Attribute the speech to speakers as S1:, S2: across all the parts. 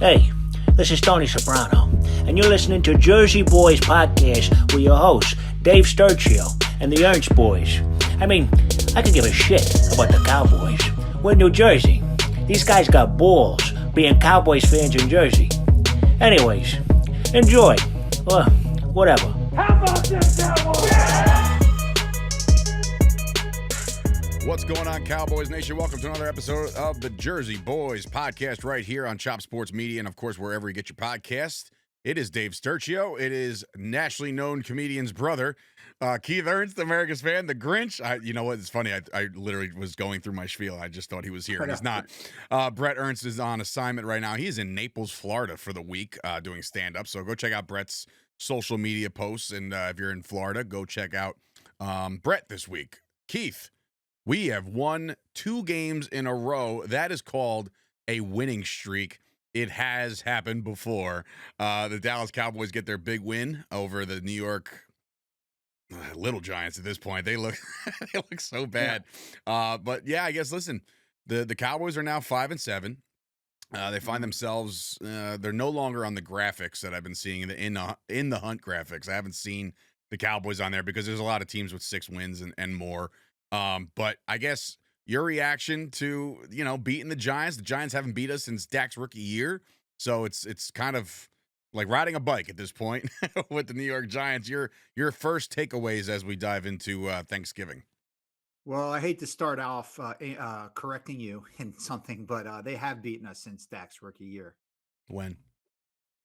S1: Hey, this is Tony Soprano, and you're listening to Jersey Boyz Podcast with your hosts, Dave Sturchio and the Ernst Boys. I mean, I could give a shit about the Cowboys. We're in New Jersey. These guys got balls being Cowboys fans in Jersey. Anyways, enjoy. Or whatever.
S2: How about this, Cowboys? Yeah!
S3: What's going on, Cowboys Nation? Welcome to another episode of the Jersey Boyz Podcast right here on Chop Sports Media and, of course, wherever you get your podcasts. It is Dave Sturchio. It is nationally known comedian's brother, Keith Ernst, America's fan, the Grinch. You know what? It's funny. I literally was going through my spiel. I just thought he was here. He's not. Brett Ernst is on assignment right now. He's in Naples, Florida for the week doing stand-up. So go check out Brett's social media posts. And if you're in Florida, go check out Brett this week. Keith, we have won 2 games in a row. That is called a winning streak. It has happened before. The Dallas Cowboys get their big win over the New York Little Giants at this point. They look they look so bad. But yeah, I guess listen, the Cowboys are now 5-7. They find themselves they're no longer on the graphics that I've been seeing in the Hunt graphics. I haven't seen the Cowboys on there because there's a lot of teams with 6 wins and more. But I guess your reaction to, beating the Giants haven't beat us since Dak's rookie year. So it's kind of like riding a bike at this point with the New York Giants. Your first takeaways as we dive into Thanksgiving.
S4: Well, I hate to start off correcting you in something, but they have beaten us since Dak's rookie year.
S3: When?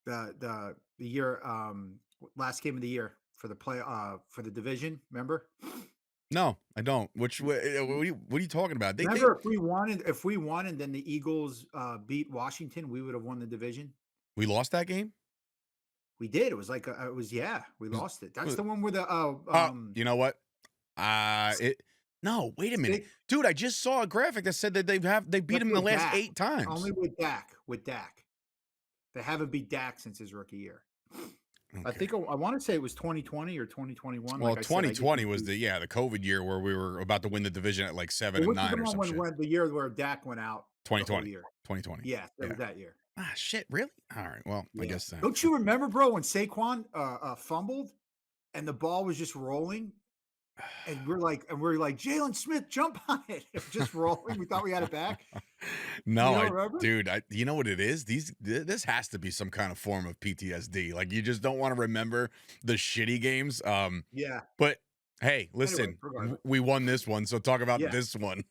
S4: The year last game of the year for the for the division, remember?
S3: No, I don't. What are you talking about?
S4: Remember, if we won and then the Eagles beat Washington, we would have won the division.
S3: We lost that game?
S4: We did. It was like we lost it. That's the one where the
S3: you know what? No, wait a minute. Dude, I just saw a graphic that said that they beat him in the last 8 times.
S4: Only with Dak. They haven't beat Dak since his rookie year. Okay. I want to say it was 2020 or 2021.
S3: Well, 2020 was the COVID year where we were about to win the division at like 7-9 or something.
S4: The year where Dak went out.
S3: 2020. 2020.
S4: Yeah, it was that year.
S3: Ah, shit, really? All right. Well, yeah. I guess that.
S4: Don't you remember, bro, when Saquon fumbled and the ball was just rolling? And we're like, Jalen Smith, jump on it. It was just rolling. We thought we had it back.
S3: No, dude, you know what it is? This has to be some kind of form of PTSD. Like, you just don't want to remember the shitty games.
S4: Yeah.
S3: But hey, listen, anyway, we won this one, so talk about this one.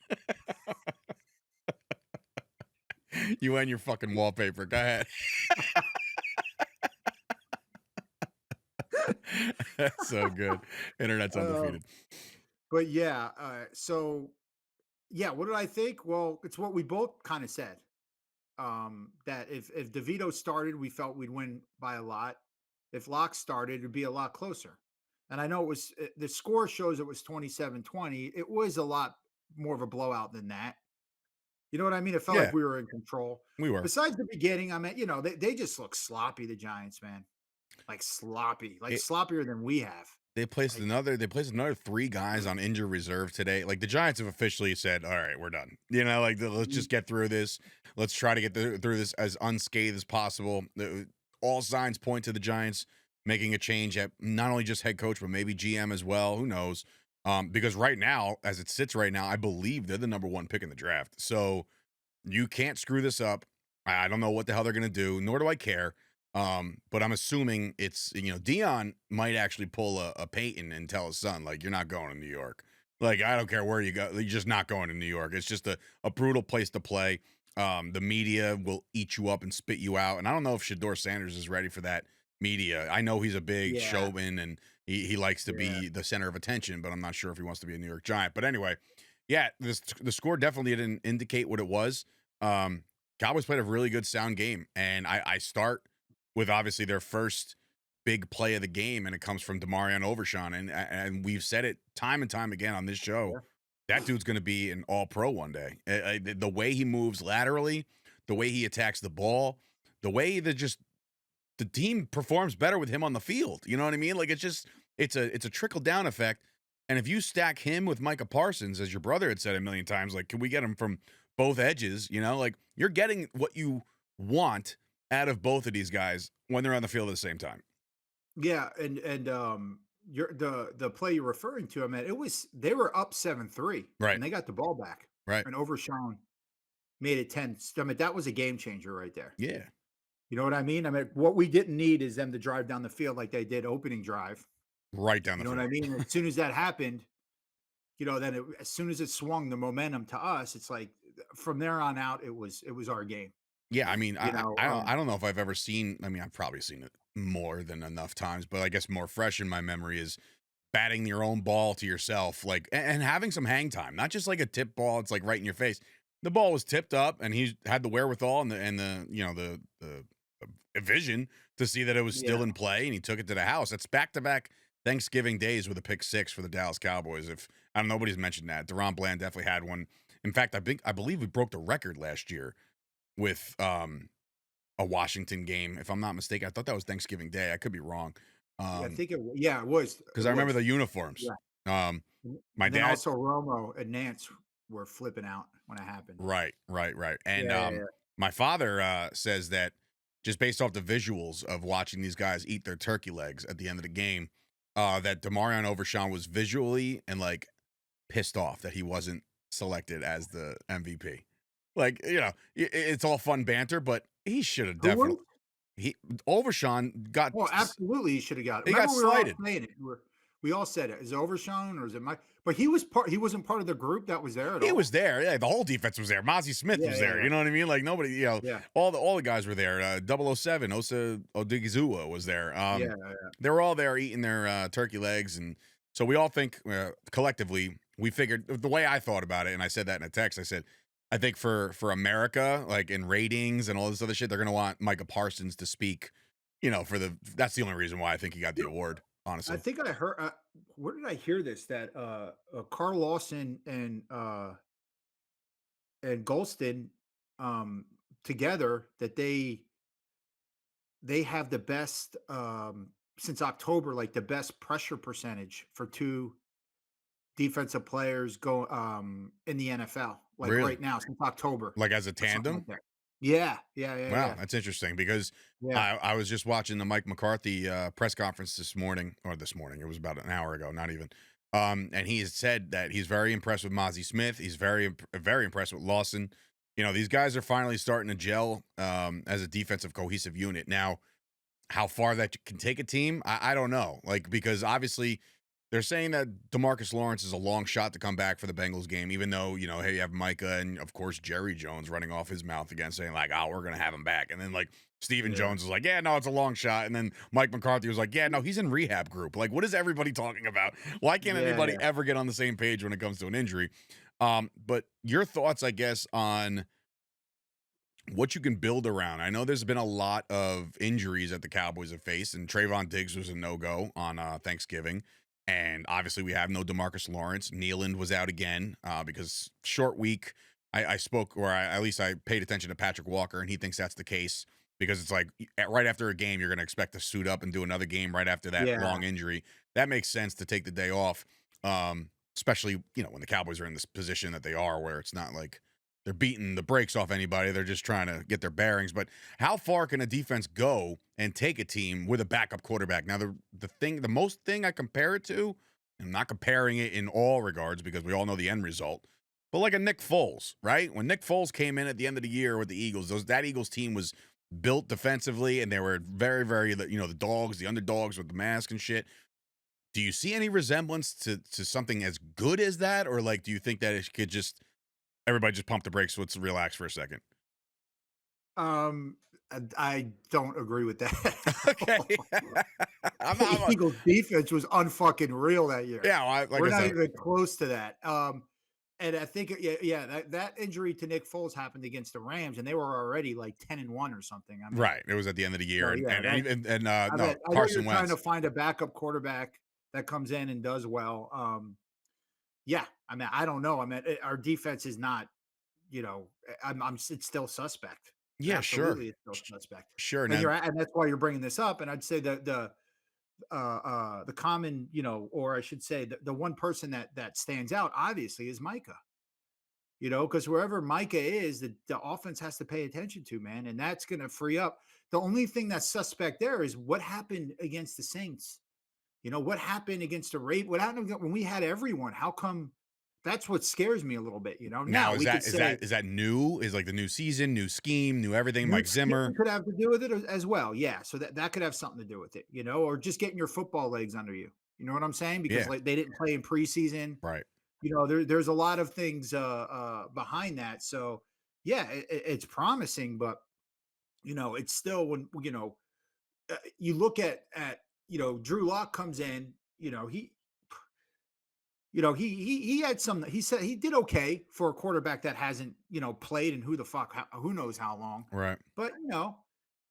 S3: You and your fucking wallpaper. Go ahead. That's so good. Internet's undefeated.
S4: But yeah, what did I think? Well, it's what we both kind of said. That if DeVito started, we felt we'd win by a lot. If Locke started, it'd be a lot closer. And I know the score shows it was 27-20. It was a lot more of a blowout than that. You know what I mean? It felt like we were in control.
S3: We were.
S4: Besides the beginning, I mean, they just look sloppy, the Giants, man. Like sloppy, sloppier than we have.
S3: They placed another 3 guys on injured reserve today. Like, the Giants have officially said, all right, we're done. Let's just get through this. Let's try to get through this as unscathed as possible. All signs point to the Giants making a change at not only just head coach, but maybe GM as well. Who knows? Because right now, as it sits right now, I believe they're the number 1 pick in the draft. So you can't screw this up. I don't know what the hell they're going to do, nor do I care. But I'm assuming it's, Dion might actually pull a Peyton and tell his son, like, you're not going to New York. Like, I don't care where you go. You're just not going to New York. It's just a brutal place to play. The media will eat you up and spit you out. And I don't know if Shedeur Sanders is ready for that media. I know he's a big showman and he likes to be the center of attention, but I'm not sure if he wants to be a New York Giant. But anyway, the score definitely didn't indicate what it was. Cowboys played a really good sound game. And I start with obviously their first big play of the game, and it comes from Demarion Overshown. And we've said it time and time again on this show. Yeah. That dude's going to be an all-pro one day. The way he moves laterally, the way he attacks the ball, the way that just the team performs better with him on the field. You know what I mean? Like, it's a trickle-down effect. And if you stack him with Micah Parsons, as your brother had said a million times, like, can we get him from both edges? Like, you're getting what you want out of both of these guys when they're on the field at the same time.
S4: Yeah, and you're the play you're referring to, I mean, they were up 7-3
S3: Right.
S4: and they got the ball back.
S3: Right.
S4: And Overshawn made it 10. I mean, that was a game changer right there.
S3: Yeah.
S4: You know what I mean? I mean, what we didn't need is them to drive down the field like they did opening drive.
S3: Right down the
S4: You know
S3: field.
S4: what I mean? As soon as that happened, then as soon as it swung the momentum to us, it's like from there on out, it was our game.
S3: Yeah, I mean,
S4: You know,
S3: I don't know if I've ever seen. I mean, I've probably seen it more than enough times, but I guess more fresh in my memory is batting your own ball to yourself, like and having some hang time, not just like a tip ball. It's like right in your face. The ball was tipped up, and he had the wherewithal and the vision to see that it was still in play, and he took it to the house. That's back-to-back Thanksgiving days with a pick six for the Dallas Cowboys. If I don't nobody's mentioned that, Deron Bland definitely had one. In fact, I believe we broke the record last year with a Washington game, if I'm not mistaken. I thought that was Thanksgiving Day. I could be wrong.
S4: I think it was.
S3: Because I remember the uniforms.
S4: Yeah.
S3: My
S4: And then
S3: dad
S4: also Romo and Nance were flipping out when it happened.
S3: Right. And
S4: Yeah.
S3: my father says that just based off the visuals of watching these guys eat their turkey legs at the end of the game, that Demarion Overshawn was visually and like pissed off that he wasn't selected as the MVP. Like, it's all fun banter, but he should have definitely. Overshawn got.
S4: Well, absolutely, he should have got it.
S3: He got
S4: Remember, we were all
S3: slighted.
S4: saying it. We all said it. Is it Overshawn or is it Mike? But he wasn't part of the group that was there at all.
S3: He was there. Yeah, the whole defense was there. Mozzie Smith was there.
S4: Yeah.
S3: You know what I mean? Like nobody,
S4: Yeah.
S3: all the guys were there. 007, Osa Odigizua was there.
S4: Yeah.
S3: They were all there eating their turkey legs, and so we all think collectively we figured the way I thought about it, and I said that in a text. I said, I think for America, like in ratings and all this other shit, they're gonna want Micah Parsons to speak. That's the only reason why I think he got the award. Honestly,
S4: I think I heard. Where did I hear this? That Carl Lawson and Golston together that they have the best since October, like the best pressure percentage for two defensive players go in the NFL, like
S3: Really?
S4: right now since October.
S3: like as a
S4: or something
S3: tandem.
S4: like that. Yeah.
S3: Wow, that's interesting because
S4: Yeah.
S3: I was just watching the Mike McCarthy press conference this morning. It was about an hour ago, not even. And he has said that he's very impressed with Mozzie Smith. He's very impressed with Lawson. These guys are finally starting to gel as a defensive cohesive unit. Now, how far that can take a team, I don't know. Like, because obviously they're saying that DeMarcus Lawrence is a long shot to come back for the Bengals game, even though, hey, you have Micah and, of course, Jerry Jones running off his mouth again saying, like, oh, we're going to have him back. And then, like, Stephen Jones was like, yeah, no, it's a long shot. And then Mike McCarthy was like, yeah, no, he's in rehab group. Like, what is everybody talking about? Why can't anybody ever get on the same page when it comes to an injury? But your thoughts, I guess, on what you can build around. I know there's been a lot of injuries that the Cowboys have faced, and Trayvon Diggs was a no-go on Thanksgiving. And obviously we have no DeMarcus Lawrence. Nealand was out again because short week. I spoke, or at least I paid attention to Patrick Walker, and he thinks that's the case because it's like right after a game, you're going to expect to suit up and do another game right after that long injury. That makes sense to take the day off, especially, when the Cowboys are in this position that they are where it's not like they're beating the brakes off anybody. They're just trying to get their bearings. But how far can a defense go and take a team with a backup quarterback? Now, the most thing I compare it to, I'm not comparing it in all regards because we all know the end result, but like a Nick Foles, right? When Nick Foles came in at the end of the year with the Eagles, that Eagles team was built defensively, and they were very, very, the dogs, the underdogs with the mask and shit. Do you see any resemblance to something as good as that? Or like, do you think that it could just, everybody just pump the brakes, let's relax for a second?
S4: I don't agree with that.
S3: Okay.
S4: The Eagles defense was unfucking real that year.
S3: Yeah,
S4: we're not even close to that. And I think, that injury to Nick Foles happened against the Rams, and they were already like 10-1 or something. I mean,
S3: right. It was at the end of the year,
S4: I know
S3: Carson
S4: you're
S3: Wentz.
S4: trying to find a backup quarterback that comes in and does well. I mean, I don't know. I mean, our defense is not, it's still suspect.
S3: Yeah,
S4: Absolutely, it's still suspect.
S3: Sure.
S4: And that's why you're bringing this up. And I'd say the common, or I should say the one person that stands out obviously is Micah. because wherever Micah is, the offense has to pay attention to, man, and that's going to free up. The only thing that's suspect there is what happened against the Saints. What happened against the Ravens? What happened when we had everyone? How come? That's what scares me a little bit.
S3: Now
S4: Now
S3: is
S4: we could
S3: that is
S4: say
S3: that is that new? Is like the new season, new scheme, new everything? Mike Zimmer.
S4: could have to do with it as well. Yeah, so that could have something to do with it. Or just getting your football legs under you. You know what I'm saying? Because
S3: Yeah.
S4: like they didn't play in preseason.
S3: Right.
S4: There's a lot of things behind that. So yeah, it's promising, but it's still when you look at Drew Lock comes in, he had some. He said he did okay for a quarterback that hasn't played in who knows how long.
S3: Right.
S4: But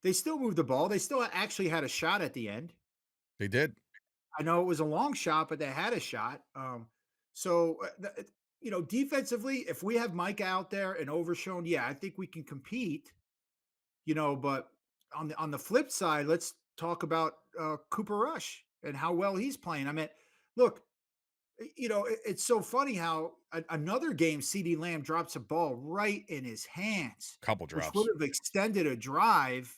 S4: they still moved the ball. They still actually had a shot at the end.
S3: They did.
S4: I know it was a long shot, but they had a shot. So defensively, if we have Mike out there and Overshown, yeah, I think we can compete. But on the flip side, let's talk about Cooper Rush and how well he's playing. I mean, look, it's so funny how another game, CeeDee Lamb drops a ball right in his hands,
S3: Couple
S4: which
S3: drops.
S4: would have extended a drive.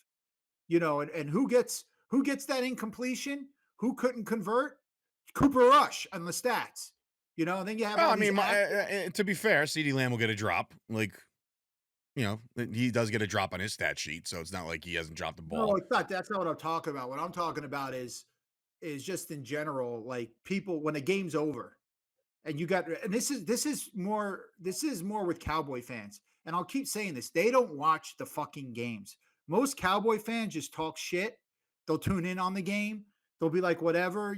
S4: And who gets that incompletion? Who couldn't convert? Cooper Rush on the stats. And then you have.
S3: Well,
S4: all
S3: I
S4: these
S3: mean, to be fair, CeeDee Lamb will get a drop. Like, he does get a drop on his stat sheet, so it's not like he hasn't dropped the ball.
S4: No, it's not. That's not what I'm talking about. What I'm talking about is just in general, like people when the game's over, and this is more with Cowboy fans, and I'll keep saying this: they don't watch the fucking games. Most Cowboy fans just talk shit. They'll tune in on the game. They'll be like, whatever,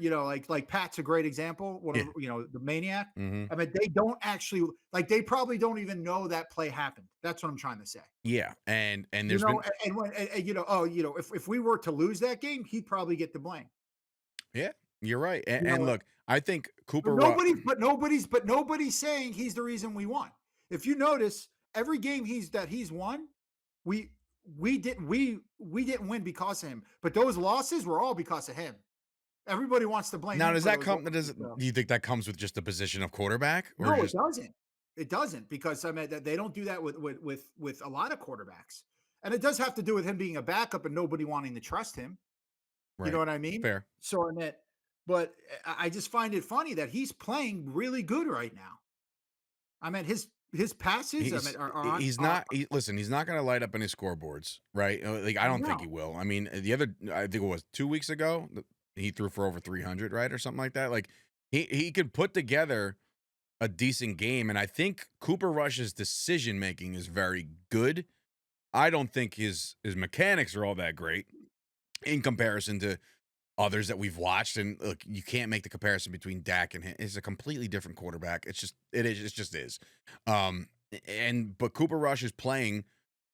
S4: like Pat's a great example. The maniac.
S3: Mm-hmm.
S4: I mean, they don't actually they probably don't even know that play happened. That's what I'm trying to say.
S3: Yeah, and there's been
S4: if we were to lose that game, he'd probably get the blame.
S3: Yeah, you're right. And look, I think Cooper.
S4: But nobody's saying he's the reason we won. If you notice, every game he's won, we didn't win because of him. But those losses were all because of him. Everybody wants to blame.
S3: Now,
S4: him
S3: does
S4: for
S3: that
S4: those
S3: come?
S4: losses,
S3: Do you think that comes with just the position of quarterback?
S4: No, it doesn't. It doesn't, because I mean they don't do that with a lot of quarterbacks, and it does have to do with him being a backup and nobody wanting to trust him.
S3: Right.
S4: You know what I mean?
S3: Fair.
S4: So I mean, but I just find it funny that he's playing really good right now. I mean, his passes.
S3: He's not going to light up in his scoreboards, right? Like, I don't think he will. I mean, I think it was 2 weeks ago, he threw for over 300, right, or something like that. Like, he could put together a decent game, and I think Cooper Rush's decision making is very good. I don't think his mechanics are all that great in comparison to others that we've watched. And look, you can't make the comparison between Dak and him. It's a completely different quarterback. It just is. But Cooper Rush is playing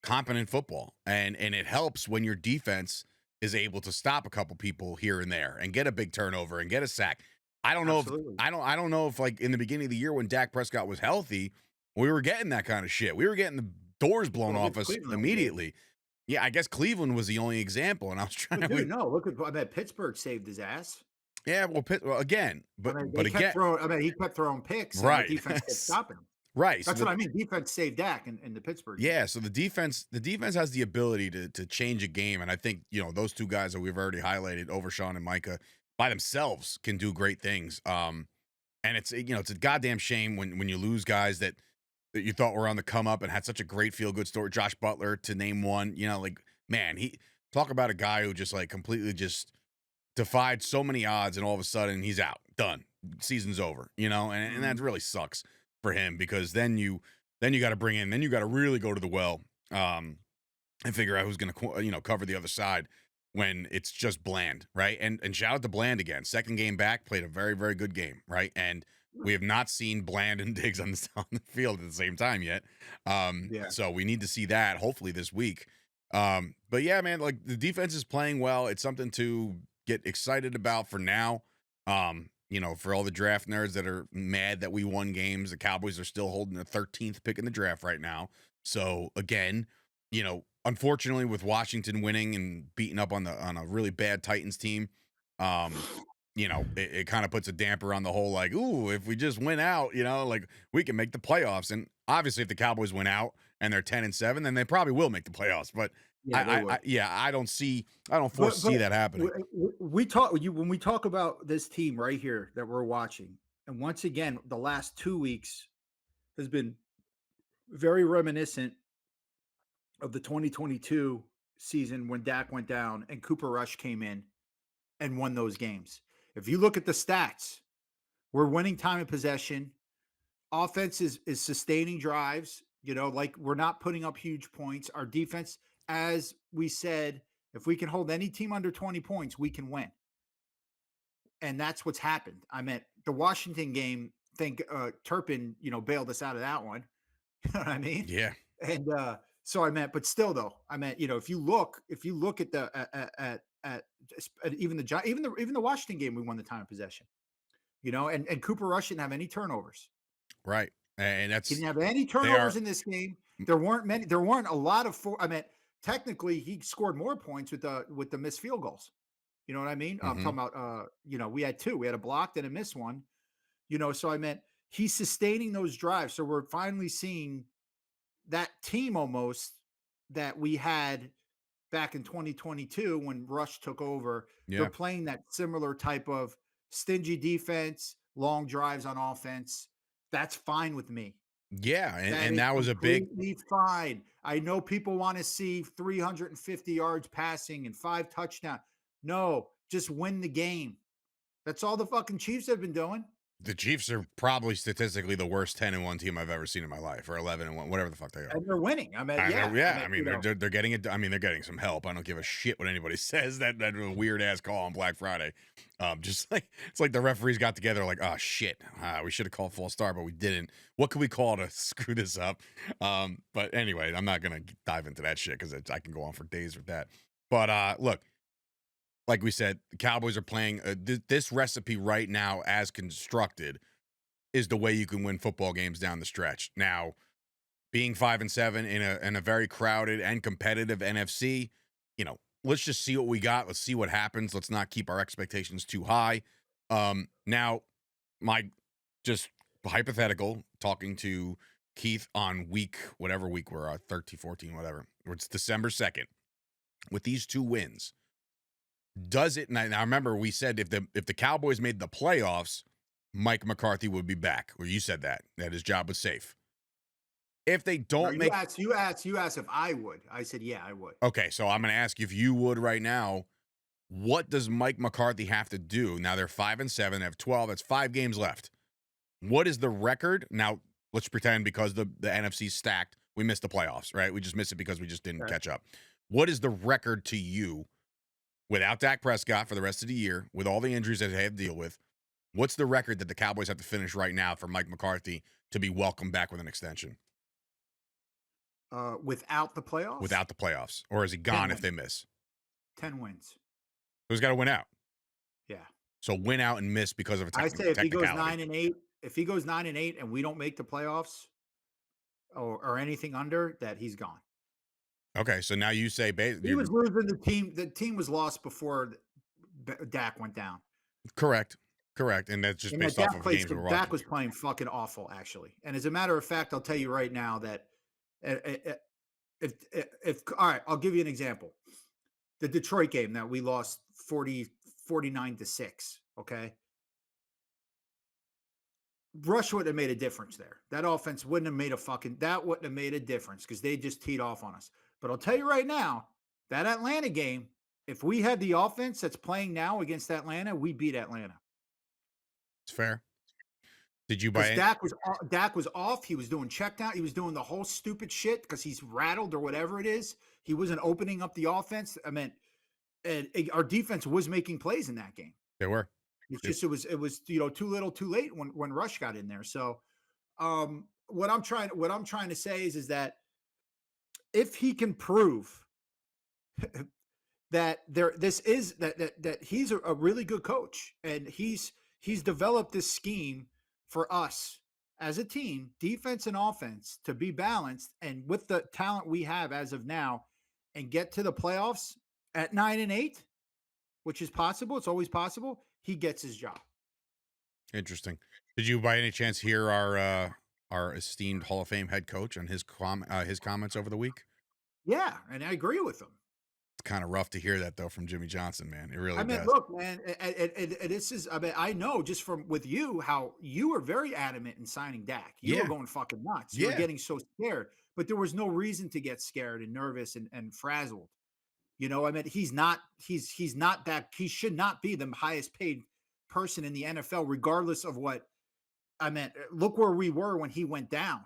S3: competent football, and it helps when your defense is able to stop a couple people here and there and get a big turnover and get a sack. I don't know
S4: Absolutely.
S3: I don't know if like in the beginning of the year when Dak Prescott was healthy, we were getting that kind of shit. We were getting the doors blown off us immediately. Yeah, I guess Cleveland was the only example, and I was trying to.
S4: No, look at. I bet Pittsburgh saved his ass.
S3: Yeah, well, again, but
S4: he kept throwing picks.
S3: Right,
S4: And the defense kept stopping him.
S3: Right,
S4: That's what I mean. Defense saved Dak in the Pittsburgh game.
S3: Yeah, so the defense has the ability to change a game, and I think those two guys that we've already highlighted, Overshown and Micah, by themselves can do great things. And it's it's a goddamn shame when you lose guys that you thought were on the come up and had such a great feel good story. Josh Butler, to name one. Man, he talk about a guy who just like completely just defied so many odds, and all of a sudden he's out, done, season's over. And that really sucks for him, because then you got to bring in, then you got to really go to the well and figure out who's going to cover the other side when it's just Bland, right? And shout out to Bland again. Second game back, played a very, very good game, right? And we have not seen Bland and Diggs on the field at the same time yet. So we need to see that hopefully this week. But yeah, man, like the defense is playing well. It's something to get excited about for now. For all the draft nerds that are mad that we won games, the Cowboys are still holding the 13th pick in the draft right now. So again, unfortunately with Washington winning and beating up on a really bad Titans team, it kind of puts a damper on the whole, like, ooh, if we just win out, like we can make the playoffs. And obviously, if the Cowboys win out and they're 10-7, then they probably will make the playoffs. But
S4: Yeah, they would.
S3: I don't foresee that happening.
S4: We when we talk about this team right here that we're watching, and once again, the last 2 weeks has been very reminiscent of the 2022 season when Dak went down and Cooper Rush came in and won those games. If you look at the stats, we're winning time of possession. Offense is sustaining drives, like we're not putting up huge points. Our defense, as we said, if we can hold any team under 20 points, we can win. And that's what's happened. I mean, the Washington game, Turpin, bailed us out of that one. You know what I mean?
S3: Yeah.
S4: And so I meant, but still though, I meant, if you look at the at even the Washington game, we won the time of possession. And Cooper Rush didn't have any turnovers.
S3: Right. And
S4: He didn't have any turnovers in this game. There weren't many. There weren't a lot of technically he scored more points with the missed field goals. You know what I mean? I'm talking about we had two. We had a blocked and a missed one. So I meant he's sustaining those drives. So we're finally seeing that team almost that we had back in 2022 when Rush took over.
S3: Yeah.
S4: They're playing that similar type of stingy defense, long drives on offense. That's fine with me.
S3: Yeah, and that was a big
S4: fine. I know people want to see 350 yards passing and 5 touchdowns. No, just win the game. That's all the fucking Chiefs have been doing.
S3: The Chiefs are probably statistically the worst 10-1 team I've ever seen in my life, or 11-1, whatever the fuck they are.
S4: And they're winning. I mean,
S3: they're getting it. I mean, they're getting some help. I don't give a shit what anybody says. That weird ass call on Black Friday. Just like it's like the referees got together, like, oh shit, we should have called false start, but we didn't. What can we call to screw this up? But anyway, I'm not gonna dive into that shit because I can go on for days with that. But look. Like we said, the Cowboys are playing this recipe right now as constructed is the way you can win football games down the stretch. Now, being 5-7 in a very crowded and competitive NFC, let's just see what we got. Let's see what happens. Let's not keep our expectations too high. Now, my just hypothetical, talking to Keith on whatever week we're at, 13, 14, whatever. It's December 2nd. With these 2 wins, does it? Now remember, we said if the Cowboys made the playoffs, Mike McCarthy would be back. Well, you said that his job was safe. If they don't
S4: you asked if I would. I said yeah, I would.
S3: Okay, so I'm going to ask you if you would right now. What does Mike McCarthy have to do? Now they're 5-7. They have 12. That's 5 games left. What is the record? Now let's pretend because the NFC's stacked, we missed the playoffs, right? We just missed it because we just didn't catch up. What is the record to you? Without Dak Prescott for the rest of the year, with all the injuries that they have to deal with, what's the record that the Cowboys have to finish right now for Mike McCarthy to be welcomed back with an extension?
S4: Without the playoffs?
S3: Without the playoffs. Or is he gone if they miss?
S4: 10 wins.
S3: So he's got to win out.
S4: Yeah.
S3: So win out and miss because of a technicality.
S4: I say if he goes 9-8, and we don't make the playoffs or anything under, that he's gone.
S3: Okay, so now you say
S4: he was losing the team. The team was lost before Dak went down.
S3: Correct, and that's just based off of games we're watching.
S4: Dak was playing fucking awful, actually. And as a matter of fact, I'll tell you right now that if all right, I'll give you an example. The Detroit game that we lost 49-6. Okay, Rush wouldn't have made a difference there. That offense wouldn't have made a difference because they just teed off on us. But I'll tell you right now, that Atlanta game, if we had the offense that's playing now against Atlanta, we beat Atlanta.
S3: It's fair. Did you buy it?
S4: Dak was off. He was doing check down. He was doing the whole stupid shit because he's rattled or whatever it is. He wasn't opening up the offense. I mean, our defense was making plays in that game.
S3: They were.
S4: It was too little, too late when Rush got in there. So, what I'm trying to say is that if he can prove that that he's a really good coach and he's developed this scheme for us as a team, defense and offense, to be balanced and with the talent we have as of now, and get to the playoffs at 9-8, which is possible. It's always possible. he gets his job.
S3: Interesting. Did you by any chance hear our esteemed Hall of Fame head coach and his comments over the week?
S4: Yeah, and I agree with him.
S3: It's kind of rough to hear that though from Jimmy Johnson, man. It really
S4: I mean,
S3: does.
S4: look, man, this is. I mean, I know just from with you how you were very adamant in signing Dak. You were
S3: Yeah.
S4: going fucking nuts. You were
S3: Yeah.
S4: getting so scared, but there was no reason to get scared and nervous and frazzled. You know, I mean, he's not that. He should not be the highest paid person in the NFL, regardless of what. I mean, look where we were when he went down.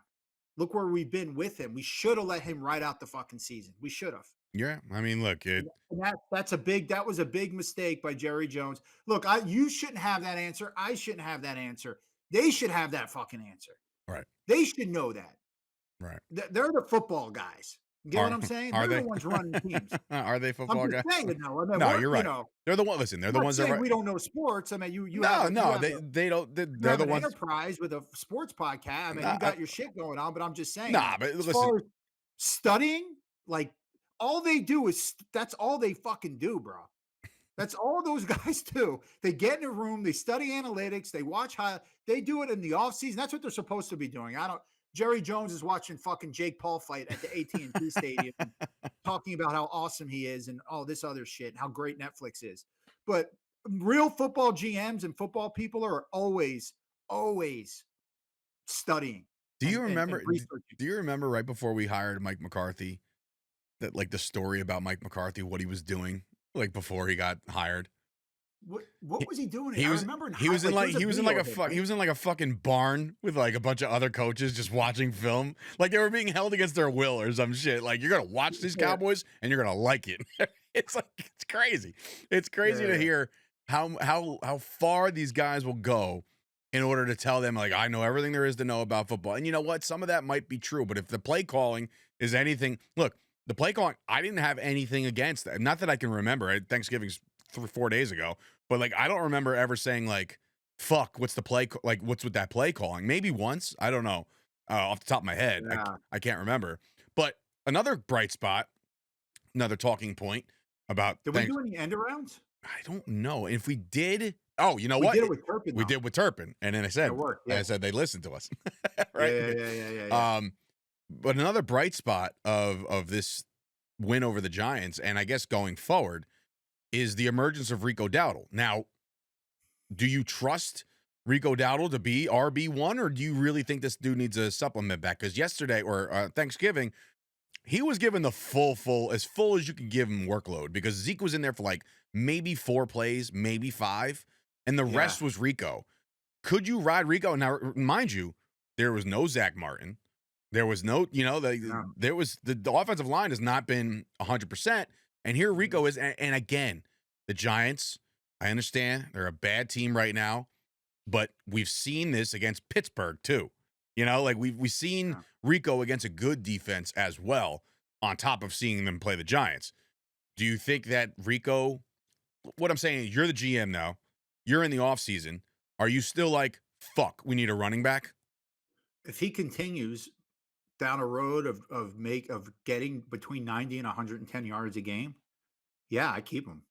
S4: Look where we've been with him. We should have let him ride out the fucking season. We should have.
S3: Yeah. I mean, look,
S4: And that was a big mistake by Jerry Jones. Look, you shouldn't have that answer. I shouldn't have that answer. They should have that fucking answer.
S3: right.
S4: They should know that.
S3: Right.
S4: They're the football guys. Get what I'm saying?
S3: Are
S4: They're
S3: they
S4: the ones running teams.
S3: Are they
S4: I'm
S3: football
S4: just
S3: guys?
S4: saying it now. I mean,
S3: No, you're right.
S4: You know,
S3: They're the one. Listen, they're the
S4: I'm not
S3: ones that.
S4: saying we don't know sports. I mean, you
S3: No,
S4: have
S3: no,
S4: a-
S3: they don't.
S4: you
S3: They're
S4: have
S3: the
S4: an
S3: ones.
S4: enterprise with a sports podcast. I mean,
S3: Nah,
S4: you got your shit going on, but I'm just saying.
S3: Nah, but
S4: as
S3: listen.
S4: far as studying, like all they do is that's all they fucking do, bro. That's all those guys do. They get in a room, they study analytics, they watch how they do it in the offseason. That's what they're supposed to be doing. Jerry Jones is watching fucking Jake Paul fight at the AT&T Stadium, talking about how awesome he is and all this other shit and how great Netflix is. But real football GMs and football people are always studying.
S3: Do you
S4: and
S3: remember?
S4: researching.
S3: Do you remember right before we hired Mike McCarthy, that like the story about Mike McCarthy, what he was doing, like before he got hired?
S4: What was he doing?
S3: He
S4: I
S3: was
S4: remember
S3: he was in like
S4: there's
S3: he was in like
S4: video
S3: a
S4: of him,
S3: he was in like a fucking barn with like a bunch of other coaches just watching film, like they were being held against their will or some shit. Like you're gonna watch these
S4: Yeah.
S3: Cowboys and you're gonna like it. It's like it's crazy. It's crazy
S4: Yeah.
S3: to hear how far these guys will go in order to tell them like I know everything there is to know about football. And you know what? Some of that might be true, but if the play calling is anything, look, the play calling, I didn't have anything against that. Not that I can remember. Thanksgiving's 4 days ago. But like, I don't remember ever saying like, "Fuck, what's the play? Like, what's with that play calling?" Maybe once, I don't know, off the top of my head,
S4: Yeah.
S3: I can't remember. But another bright spot, another talking point about.
S4: Did we do any end arounds?
S3: I don't know if we did. Oh, you know
S4: We
S3: what?
S4: did it with Turpin.
S3: We did with Turpin, and then I said,
S4: It worked, yeah.
S3: I said they listened to us, right?
S4: Yeah.
S3: But another bright spot of this win over the Giants, and I guess going forward, is the emergence of Rico Dowdle. Now, do you trust Rico Dowdle to be RB1, or do you really think this dude needs a supplement back? Because yesterday or Thanksgiving, he was given the full as you can give him workload because Zeke was in there for like maybe 4 plays, maybe 5, and the rest was Rico. Could you ride Rico? Now, mind you, there was no Zach Martin. There was no, there was the offensive line has not been 100%. And here Rico is. And again, the Giants, I understand they're a bad team right now, but we've seen this against Pittsburgh too. You know, like we've seen Rico against a good defense as well, on top of seeing them play the Giants. Do you think that Rico, what I'm saying is you're the GM now, you're in the offseason. Are you still like, fuck, we need a running back?
S4: If he continues down a road of getting between 90 and 110 yards a game, yeah, I keep him.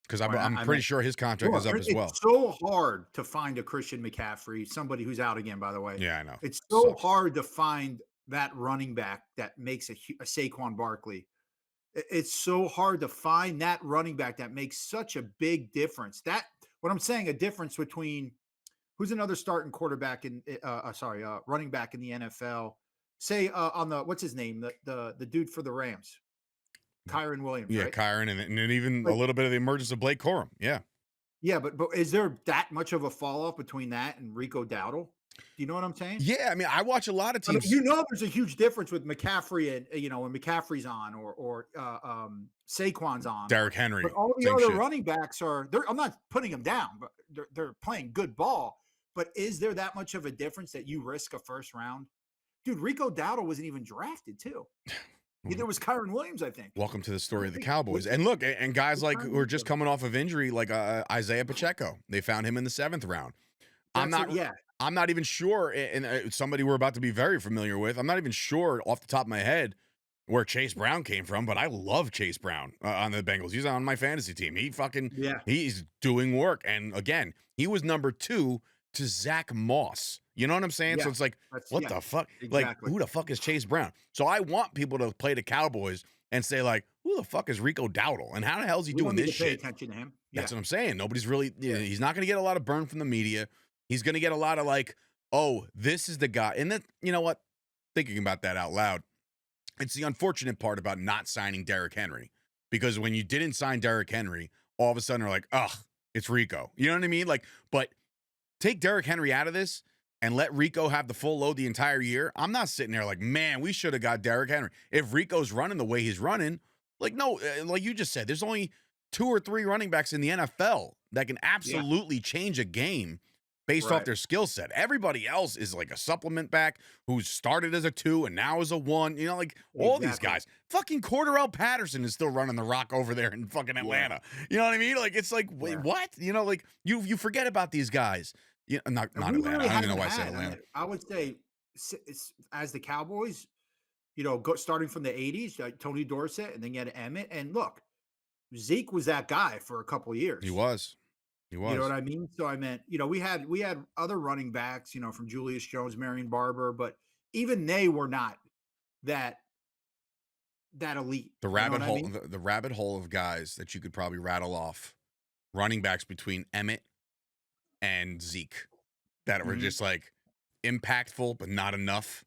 S3: Because I'm pretty sure his contract is up as well.
S4: It's so hard to find a Christian McCaffrey, somebody who's out again, by the way.
S3: Yeah, I know.
S4: It's so hard to find that running back that makes a Saquon Barkley. It's so hard to find that running back that makes such a big difference. That what I'm saying, a difference between who's another starting quarterback in running back in the NFL. Say on the what's his name, the dude for the Rams, Kyron Williams.
S3: Yeah,
S4: right?
S3: Kyron, and even a little bit of the emergence of Blake Corum. Yeah.
S4: Yeah, but is there that much of a fall off between that and Rico Dowdle? Do you know what I'm saying?
S3: Yeah, I mean, I watch a lot of teams.
S4: There's a huge difference with McCaffrey and when McCaffrey's on or Saquon's on.
S3: Derrick Henry.
S4: But all the other running backs I'm not putting them down, but they're playing good ball. But is there that much of a difference that you risk a first round? Dude, Rico Dowdle wasn't even drafted too. There was Kyron Williams, I think.
S3: Welcome to the story of the Cowboys. And look, and guys like who are just coming off of injury, like Isaiah Pacheco. They found him in the 7th round. I'm not even sure, and somebody we're about to be very familiar with, I'm not even sure off the top of my head where Chase Brown came from, but I love Chase Brown on the Bengals. He's on my fantasy team. He's doing work. And again, he was number 2 to Zach Moss. You know what I'm saying?
S4: Yeah,
S3: So it's like, what the fuck? Like,
S4: exactly.
S3: who the fuck is Chase Brown? So I want people to play the Cowboys and say, like, who the fuck is Rico Dowdle? And how the hell is he
S4: We don't
S3: doing
S4: need
S3: this
S4: to pay
S3: shit?
S4: attention to him.
S3: That's what I'm saying. Nobody's really, he's not going to get a lot of burn from the media. He's going to get a lot of like, oh, this is the guy. And then, you know what? Thinking about that out loud, it's the unfortunate part about not signing Derrick Henry, because when you didn't sign Derrick Henry, all of a sudden they're like, ugh, it's Rico. You know what I mean? Like, but take Derrick Henry out of this and let Rico have the full load the entire year. I'm not sitting there like, man, we should have got Derrick Henry. If Rico's running the way he's running, like, no, like you just said, there's only 2 or 3 running backs in the NFL that can absolutely change a game based off their skill set. Everybody else is like a supplement back who started as a 2 and now is a 1. You know, like all these guys. Fucking Cordarrelle Patterson is still running the rock over there in fucking Atlanta. You know what I mean? Like, it's like, wait, what? You know, like you forget about these guys. Yeah, not Atlanta.
S4: Really,
S3: I don't even know why I said Atlanta.
S4: I would say, as the Cowboys, starting from the 80s, like Tony Dorsett, and then you had Emmett. And look, Zeke was that guy for a couple of years.
S3: He was.
S4: You know what I mean? So I meant, we had other running backs, from Julius Jones, Marion Barber, but even they were not that elite.
S3: The rabbit hole, the rabbit hole of guys that you could probably rattle off, running backs between Emmett and Zeke that were just like impactful, but not enough.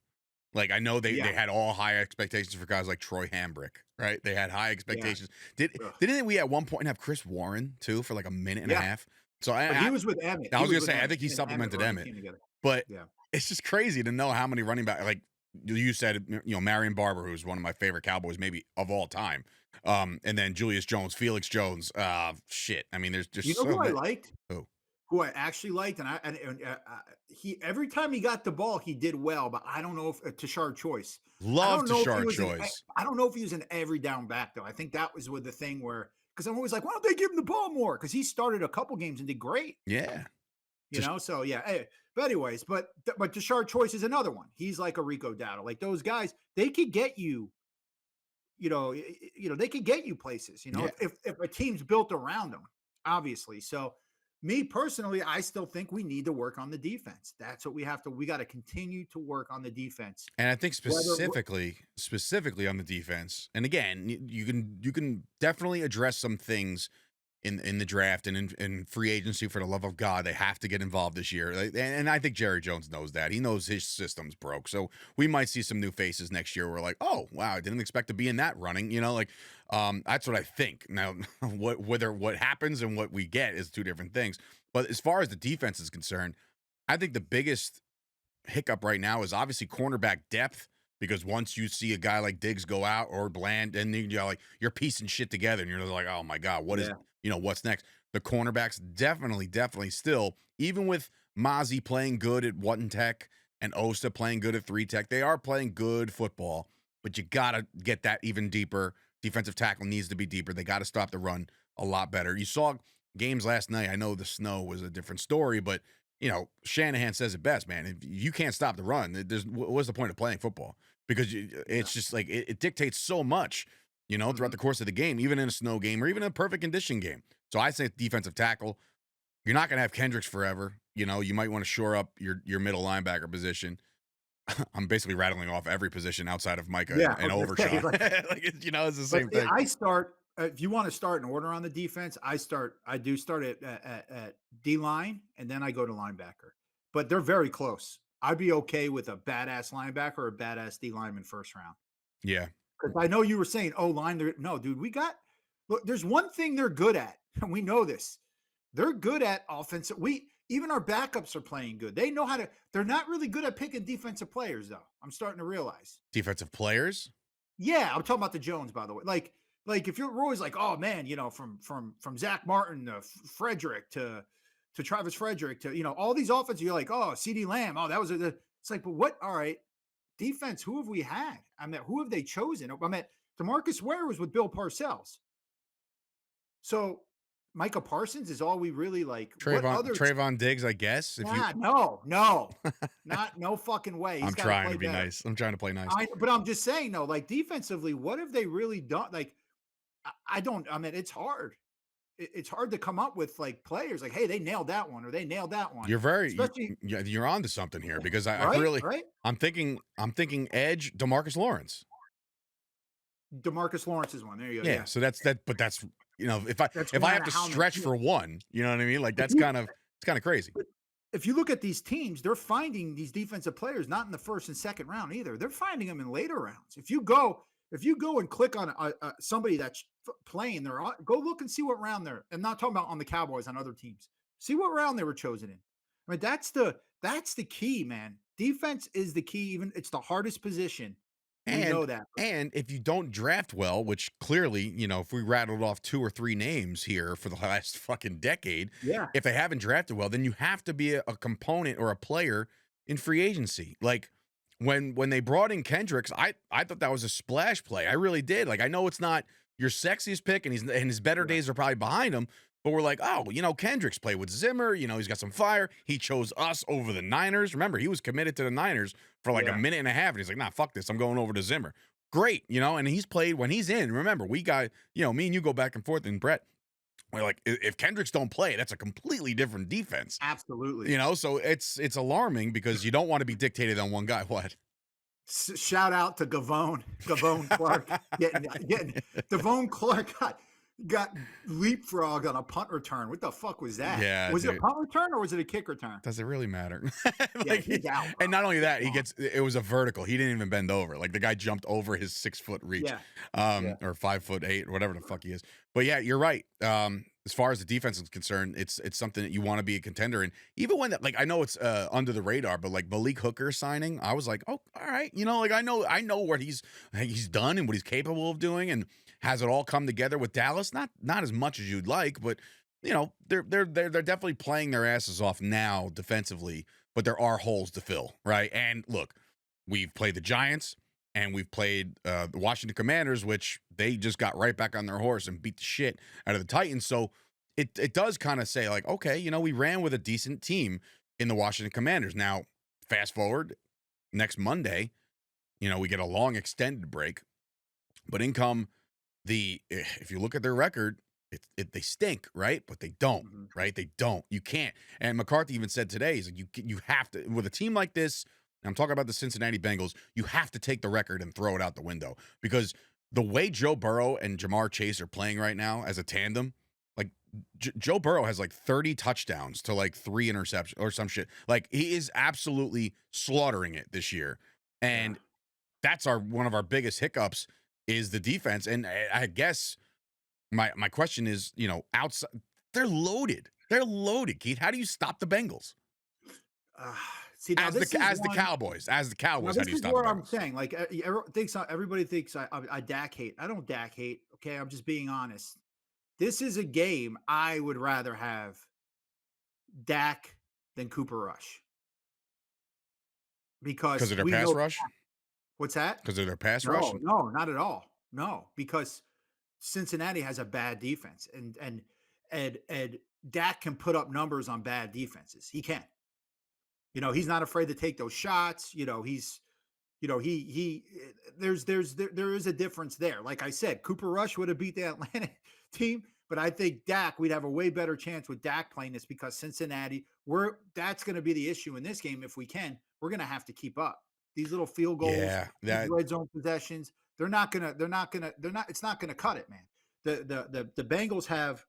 S3: Like, I know they had all high expectations for guys like Troy Hambrick, right? They had high expectations. Didn't we at one point have Chris Warren too for like a minute and a half? So
S4: he was with Emmett.
S3: I was gonna say, I think he supplemented Emmett. But it's just crazy to know how many running backs, like you said, Marion Barber, who's one of my favorite Cowboys maybe of all time. And then Julius Jones, Felix Jones. Shit. I mean, there's just
S4: who I liked? Who I actually liked, and he every time he got the ball, he did well. But I don't know if Tashard Choice.
S3: Love Tashard Choice.
S4: I don't know if he was an every down back though. I think that was with the thing where, because I'm always like, why don't they give him the ball more? Because he started a couple games and did great.
S3: Yeah.
S4: So yeah. Hey, but anyways, but Tashard Choice is another one. He's like a Rico Dowdle. Like those guys, they could get you. They could get you places. If a team's built around them, obviously. So. Me personally, I still think we need to work on the defense. That's what we have to. We got to continue to work on the defense.
S3: And I think specifically on the defense. And again, you can definitely address some things in the draft and in free agency. For the love of God, they have to get involved this year. And I think Jerry Jones knows that. He knows his system's broke. So we might see some new faces next year. We're like, oh wow, I didn't expect to be in that running. That's what I think. Now, what happens and what we get is 2 different things. But as far as the defense is concerned, I think the biggest hiccup right now is obviously cornerback depth. Because once you see a guy like Diggs go out or Bland, and you're piecing shit together, and you're like, oh my God, what's next? The cornerbacks definitely still, even with Mozzie playing good at 1 Tech and Osta playing good at 3 Tech, they are playing good football. But you gotta get that even deeper. Defensive tackle needs to be deeper. They got to stop the run a lot better. You saw games last night. I know the snow was a different story, but Shanahan says it best, man. If you can't stop the run, what's the point of playing football? Because it's just like it dictates so much, throughout the course of the game, even in a snow game or even a perfect condition game. So I say defensive tackle. You're not going to have Kendricks forever. You might want to shore up your middle linebacker position. I'm basically rattling off every position outside of Micah and Overshawn. It's the same thing.
S4: I start. If you want to start in order on the defense, I do start at D line, and then I go to linebacker. But they're very close. I'd be okay with a badass linebacker or a badass D lineman first round.
S3: Yeah,
S4: because I know you were saying line. No, dude, look. There's one thing they're good at, and we know this. They're good at offensive. Even our backups are playing good. They know how to. They're not really good at picking defensive players, though. I'm starting to realize.
S3: Defensive players?
S4: Yeah, I'm talking about the Jones, by the way. Like if you're always like, oh man, from Zach Martin to Frederick to Travis Frederick to all these offenses, you're like, oh, CeeDee Lamb, oh that was it's like, but what? All right, defense. Who have we had? I mean, who have they chosen? I mean, DeMarcus Ware was with Bill Parcells. So Micah Parsons is all we really like. What other?
S3: Trayvon Diggs, I guess.
S4: No, no fucking way.
S3: I'm trying to be nice. I'm trying to play nice.
S4: But I'm just saying, though, like defensively, what have they really done? Like, I mean, it's hard. It's hard to come up with like players like, hey, they nailed that one or they nailed that one.
S3: You're onto something here because I
S4: right?
S3: I'm thinking edge DeMarcus Lawrence.
S4: DeMarcus Lawrence is one. There you go.
S3: Yeah. So that's but that's if I have to stretch for one, you know what I mean? Like it's kind of crazy.
S4: If you look at these teams, they're finding these defensive players not in the first and second round either. They're finding them in later rounds. If you go and click on somebody that's playing, go look and see what round they're. I'm not talking about on the Cowboys, on other teams. See what round they were chosen in. I mean, that's the key, man. Defense is the key. Even it's the hardest position. We know that.
S3: And if you don't draft well, which clearly, if we rattled off 2 or 3 names here for the last fucking decade, if they haven't drafted well, then you have to be a component or a player in free agency. Like when they brought in Kendricks, I thought that was a splash play. I really did. Like I know it's not your sexiest pick, and his better days are probably behind him. But we're like, oh, Kendricks played with Zimmer. He's got some fire. He chose us over the Niners. Remember, he was committed to the Niners for like a minute and a half. And he's like, nah, fuck this. I'm going over to Zimmer. Great. And he's played when he's in. Remember, we got, me and you go back and forth. And Brett, we're like, if Kendricks don't play, that's a completely different defense.
S4: Absolutely.
S3: So it's alarming because you don't want to be dictated on one guy. What?
S4: Shout out to Gavone Clark. getting Gavone Clark got leapfrogged on a punt return. What the fuck was that?
S3: Yeah,
S4: was it a punt return or was it a kick return?
S3: Does it really matter?
S4: He's out,
S3: and not only that, it was a vertical. He didn't even bend over. Like the guy jumped over his 6-foot reach, or 5'8", whatever the fuck he is. But yeah, you're right. As far as the defense is concerned, it's something that you want to be a contender in. Even when I know it's under the radar, but like Malik Hooker signing, I was like, oh, all right, I know what he's done and what he's capable of doing, and has it all come together with Dallas? Not as much as you'd like, but they're definitely playing their asses off now defensively, but there are holes to fill, right? And look, we've played the Giants and we've played the Washington Commanders, which they just got right back on their horse and beat the shit out of the Titans. So it does kind of say like, okay, we ran with a decent team in the Washington Commanders. Now, fast forward next Monday, we get a long extended break, but in come if you look at their record, they stink, right? But they don't, right? They don't. You can't. And McCarthy even said today, he's like, you have to, with a team like this, and I'm talking about the Cincinnati Bengals, you have to take the record and throw it out the window, because the way Joe Burrow and Jamar Chase are playing right now as a tandem, like Joe Burrow has like 30 touchdowns to like 3 interceptions or some shit. Like he is absolutely slaughtering it this year. And that's one of our biggest hiccups is the defense. And I guess my question is, outside, they're loaded. They're loaded, Keith. How do you stop the Bengals? As the Cowboys, how do you stop the Bengals?
S4: This is what I'm saying. Like everybody thinks I Dak hate. I don't Dak hate. Okay, I'm just being honest. This is a game I would rather have Dak than Cooper Rush. Because
S3: of their pass rush?
S4: What's that?
S3: Because of their pass rush?
S4: No, not at all. No, because Cincinnati has a bad defense, and Dak can put up numbers on bad defenses. He can. He's not afraid to take those shots. There is a difference there. Like I said, Cooper Rush would have beat the Atlanta team, but I think Dak, we'd have a way better chance with Dak playing this, because Cincinnati, that's going to be the issue in this game. If we can, we're going to have to keep up. These little field goals, these red zone possessions, it's not gonna cut it, man. The Bengals have,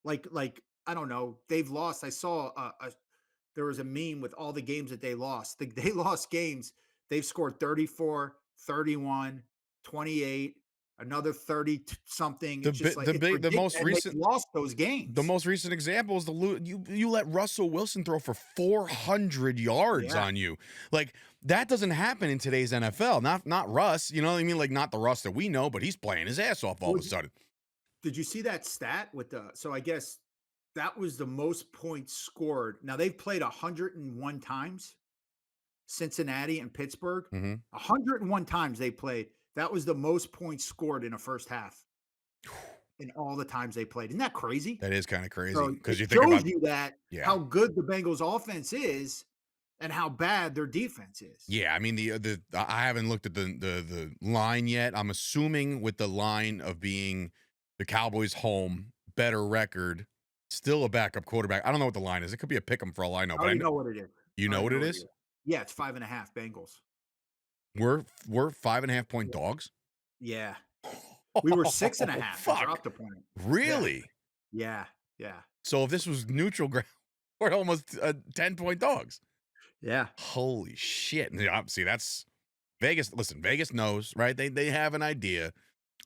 S4: like I don't know, they've lost. I saw there was a meme with all the games that they lost. They lost games. They've scored 34, 31, 28, another 30 something.
S3: The most recent
S4: lost those games.
S3: The most recent example is you let Russell Wilson throw for 400 yards on you. Like that doesn't happen in today's NFL. Not Russ, you know what I mean? Like not the Russ that we know, but he's playing his ass off all of a sudden.
S4: Did you see that stat with so I guess that was the most points scored. Now they've played 101 times, Cincinnati and Pittsburgh. 101 times they played. That was the most points scored in a first half. in all the times they played. Isn't that crazy?
S3: That is kind of crazy
S4: So
S3: because
S4: it
S3: you think
S4: shows
S3: about
S4: you that how
S3: yeah.
S4: good the Bengals offense is and how bad their defense is.
S3: Yeah, I mean the I haven't looked at the line yet. I'm assuming with the line of being the Cowboys home, better record, still a backup quarterback. I don't know what the line is. It could be a pick 'em for all I know.
S4: I
S3: But
S4: already know what it is.
S3: you
S4: I
S3: know
S4: already
S3: what
S4: know
S3: it
S4: what it
S3: is.
S4: is. Yeah, it's 5.5 Bengals.
S3: We're 5.5-point dogs.
S4: Yeah. We were 6.5 and
S3: Fuck.
S4: dropped a point.
S3: Really?
S4: Yeah. Yeah.
S3: So if this was neutral ground, we're almost 10-point dogs.
S4: Yeah.
S3: Holy shit! Yeah, see, that's Vegas. Listen, Vegas knows, right? They have an idea.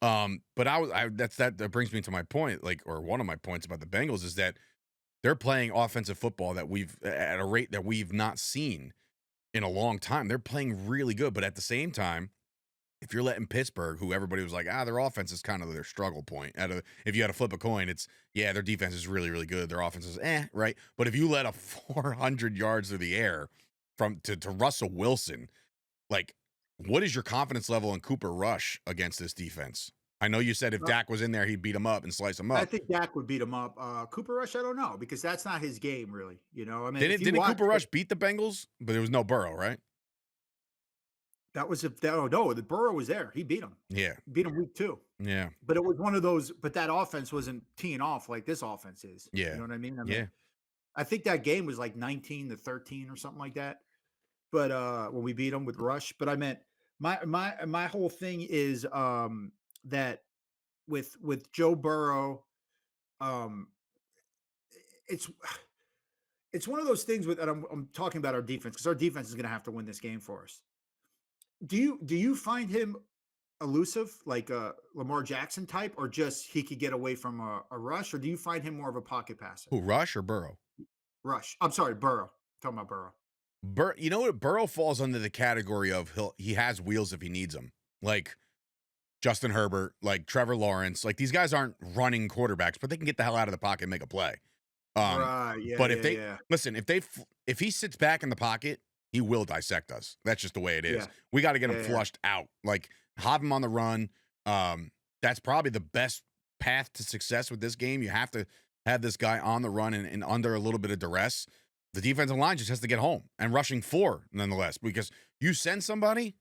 S3: But that brings me to my point, like, or one of my points about the Bengals is that they're playing offensive football that we've at a rate that we've not seen in a long time. They're playing really good, but at the same time, if you're letting Pittsburgh, who everybody was like, their offense is kind of their struggle point. If you had to flip a coin, it's their defense is really, really good. Their offense is right. But if you let a 400 yards through the air to Russell Wilson, like, what is your confidence level in Cooper Rush against this defense? I know you said if Dak was in there, he'd beat him up and slice him up.
S4: I think Dak would beat him up. Cooper Rush, I don't know, because that's not his game, really. You know, I mean,
S3: Didn't Cooper Rush beat the Bengals? But there was no Burrow, right?
S4: That was the Burrow was there. He beat him.
S3: Yeah.
S4: Beat him week 2.
S3: Yeah.
S4: But it was one of those, but that offense wasn't teeing off like this offense is.
S3: Yeah.
S4: You know what I mean?
S3: Yeah.
S4: I think that game was like 19-13 or something like that. But when we beat them with Rush, but I meant my whole thing is that with Joe Burrow, it's one of those things and I'm talking about our defense because our defense is going to have to win this game for us. Do you find him elusive, like a Lamar Jackson type, or just he could get away from a rush, or do you find him more of a pocket passer?
S3: Who, Rush or Burrow?
S4: Rush. I'm sorry, Burrow. I'm talking about Burrow.
S3: You know what? Burrow falls under the category of he has wheels if he needs them. Like Justin Herbert, like Trevor Lawrence. Like, these guys aren't running quarterbacks, but they can get the hell out of the pocket and make a play.
S4: Right. Yeah.
S3: But listen, if he sits back in the pocket, he will dissect us. That's just the way it is.
S4: Yeah.
S3: We got to get him flushed out. Like, have him on the run. That's probably the best path to success with this game. You have to have this guy on the run and under a little bit of duress. The defensive line just has to get home and rushing 4 nonetheless, because you send somebody,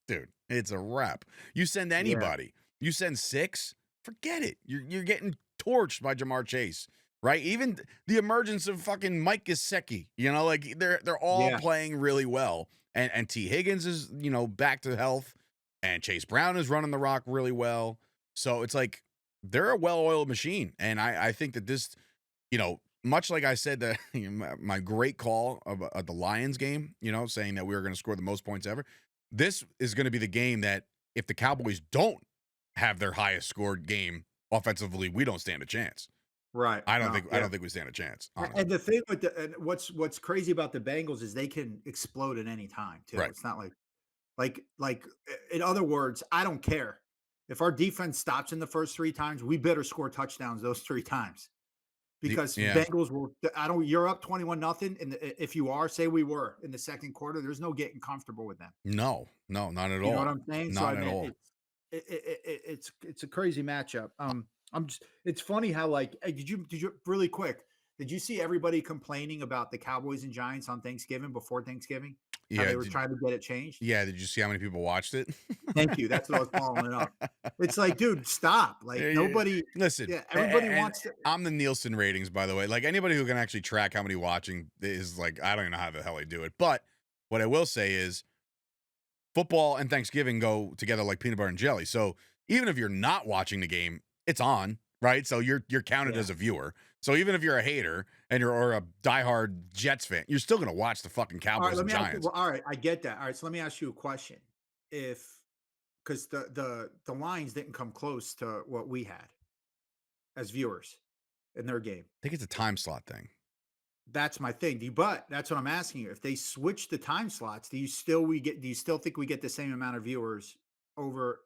S3: dude, it's a wrap. You send anybody, you send 6, forget it. You're getting torched by Jamar Chase, right? Even the emergence of fucking Mike Gesicki, like they're all playing really well. And T. Higgins is, back to health, and Chase Brown is running the rock really well. So it's like they're a well-oiled machine. And I think that this, much like I said that my great call of the Lions game, saying that we were going to score the most points ever, this is going to be the game that if the Cowboys don't have their highest scored game offensively, we don't stand a chance.
S4: Right.
S3: I don't think we stand a chance. Honestly.
S4: And the thing with what's crazy about the Bengals is they can explode at any time too.
S3: Right.
S4: It's not like in other words, I don't care if our defense stops in the first 3 times, we better score touchdowns those 3 times. Because Bengals you're up 21-0. And if you are, say we were in the second quarter, there's no getting comfortable with them.
S3: No, not at all.
S4: You know what I'm saying?
S3: Not at all.
S4: It's a crazy matchup. It's funny how, like, did you really quick, did you see everybody complaining about the Cowboys and Giants on Thanksgiving before Thanksgiving? How they were trying to get it changed.
S3: Yeah. Did you see how many people watched it?
S4: Thank you. That's what I was following up. It's like, dude, stop. Like, nobody
S3: listen.
S4: Yeah, everybody wants to.
S3: I'm the Nielsen ratings, by the way. Like, anybody who can actually track how many watching is like, I don't even know how the hell they do it. But what I will say is, football and Thanksgiving go together like peanut butter and jelly. So even if you're not watching the game, it's on, right? So you're counted as a viewer. So even if you're a hater or a diehard Jets fan, you're still going to watch the fucking Cowboys and Giants.
S4: All right, I get that. All right, so let me ask you a question. Because the lines didn't come close to what we had as viewers in their game.
S3: I think it's a time slot thing.
S4: That's my thing. But that's what I'm asking you. If they switch the time slots, do you still think we get the same amount of viewers over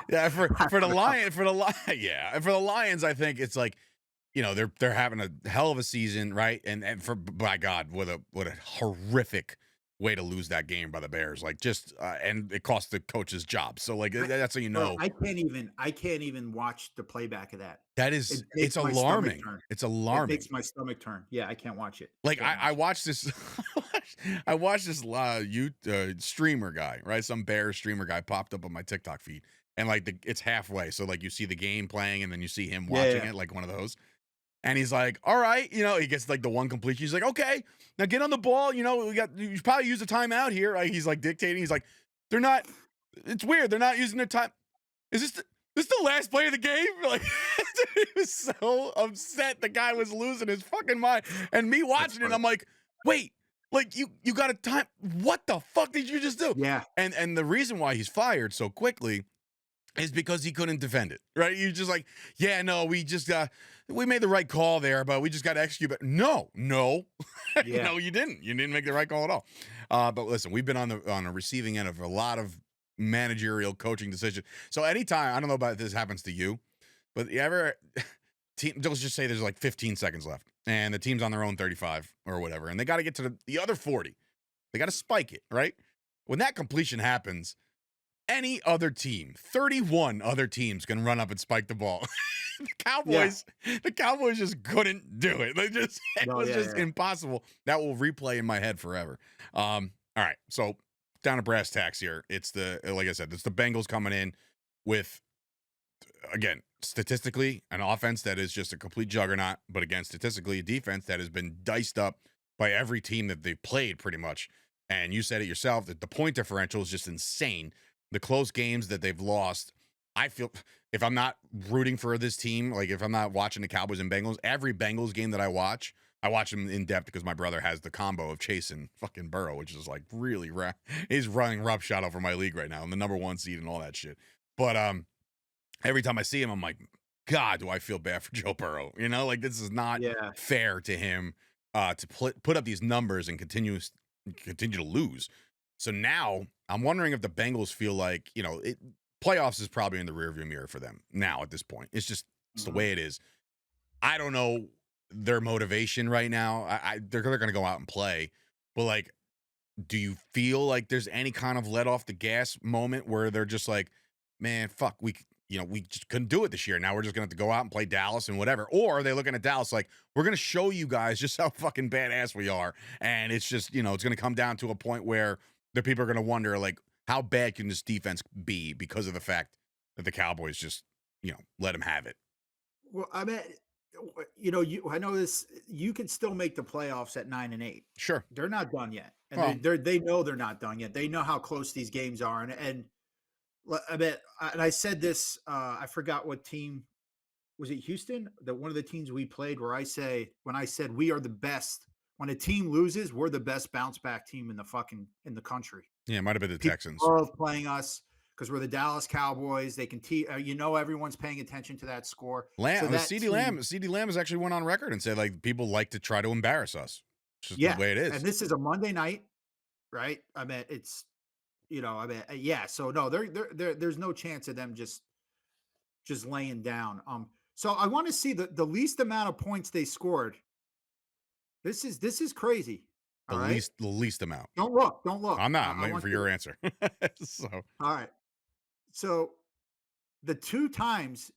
S3: Yeah, for the Lions, I think it's like, they're having a hell of a season, right? And by God, what a horrific way to lose that game by the Bears. Like just and it cost the coach's job. So like that's how you
S4: Bro,
S3: know
S4: I can't even watch the playback of that.
S3: that
S4: It
S3: is
S4: makes
S3: it's
S4: my stomach
S3: alarming.
S4: turn.
S3: It's
S4: It
S3: alarming.
S4: makes my stomach turn. Yeah, I can't watch it.
S3: Like
S4: Can't
S3: I
S4: watch
S3: watched this, I watched this streamer guy, right? Some Bears streamer guy popped up on my TikTok feed, and like it's halfway, so like you see the game playing, and then you see him watching it, like one of those. And he's like, "All right," he gets like the one completion. He's like, "Okay, now get on the ball. You probably use a timeout here." Like he's like dictating. He's like, "They're not. It's weird. They're not using their time. Is this the last play of the game?" Like he was so upset. The guy was losing his fucking mind. And me watching it, I'm like, wait, like you got a time. What the fuck did you just do?
S4: Yeah.
S3: And the reason why he's fired so quickly is because he couldn't defend it. Right? You just like, yeah, no, we made the right call there, but we just got to execute. But no.
S4: Yeah.
S3: No, you didn't. You didn't make the right call at all. But listen, we've been on a receiving end of a lot of managerial coaching decision. So anytime, I don't know about if this happens to you, but you ever let's just say there's like 15 seconds left and the team's on their own 35 or whatever, and they got to get to the other 40. They got to spike it, right? When that completion happens, any other team, 31 other teams can run up and spike the ball. The Cowboys just couldn't do it. It was impossible. That will replay in my head forever. All right. So down to brass tacks here. Like I said, it's the Bengals coming in with, again, statistically, an offense that is just a complete juggernaut, but again, statistically, a defense that has been diced up by every team that they've played pretty much. And you said it yourself that the point differential is just insane. The close games that they've lost, I feel, if I'm not rooting for this team, like if I'm not watching the Cowboys and Bengals, every Bengals game that I watch them in depth because my brother has the combo of Chase and fucking Burrow, which is like really he's running roughshod over my league right now and the number 1 seed and all that shit. But every time I see him, I'm like, God, do I feel bad for Joe Burrow? Like this is not fair to him to put up these numbers and continue to lose. So now I'm wondering if the Bengals feel like, playoffs is probably in the rearview mirror for them now at this point. It's the way it is. I don't know their motivation right now. They're going to go out and play, but like, do you feel like there's any kind of let off the gas moment where they're just like, man, fuck, we just couldn't do it this year. Now we're just going to have to go out and play Dallas and whatever. Or are they looking at Dallas like, we're going to show you guys just how fucking badass we are. And it's just, it's going to come down to a point where the people are going to wonder, like, how bad can this defense be because of the fact that the Cowboys just, let them have it.
S4: Well, I mean, I know this. You can still make the playoffs at 9-8.
S3: Sure,
S4: they're not done yet, and they know they're not done yet. They know how close these games are, and I bet. And I said this. I forgot what team was it. Houston, that one of the teams we played. When I said we are the best. When a team loses, we're the best bounce back team in the country.
S3: Yeah, it might have been the Texans.
S4: Love playing us because we're the Dallas Cowboys. They can everyone's paying attention to that score.
S3: CeeDee Lamb has actually went on record and said like people like to try to embarrass us. It's just the way it is.
S4: And this is a Monday night, right? I mean, it's So no, there's no chance of them just laying down. So I want to see the least amount of points they scored. This is crazy.
S3: The least amount.
S4: Don't look.
S3: I'm not. I'm waiting for your answer. So
S4: all right. So the two times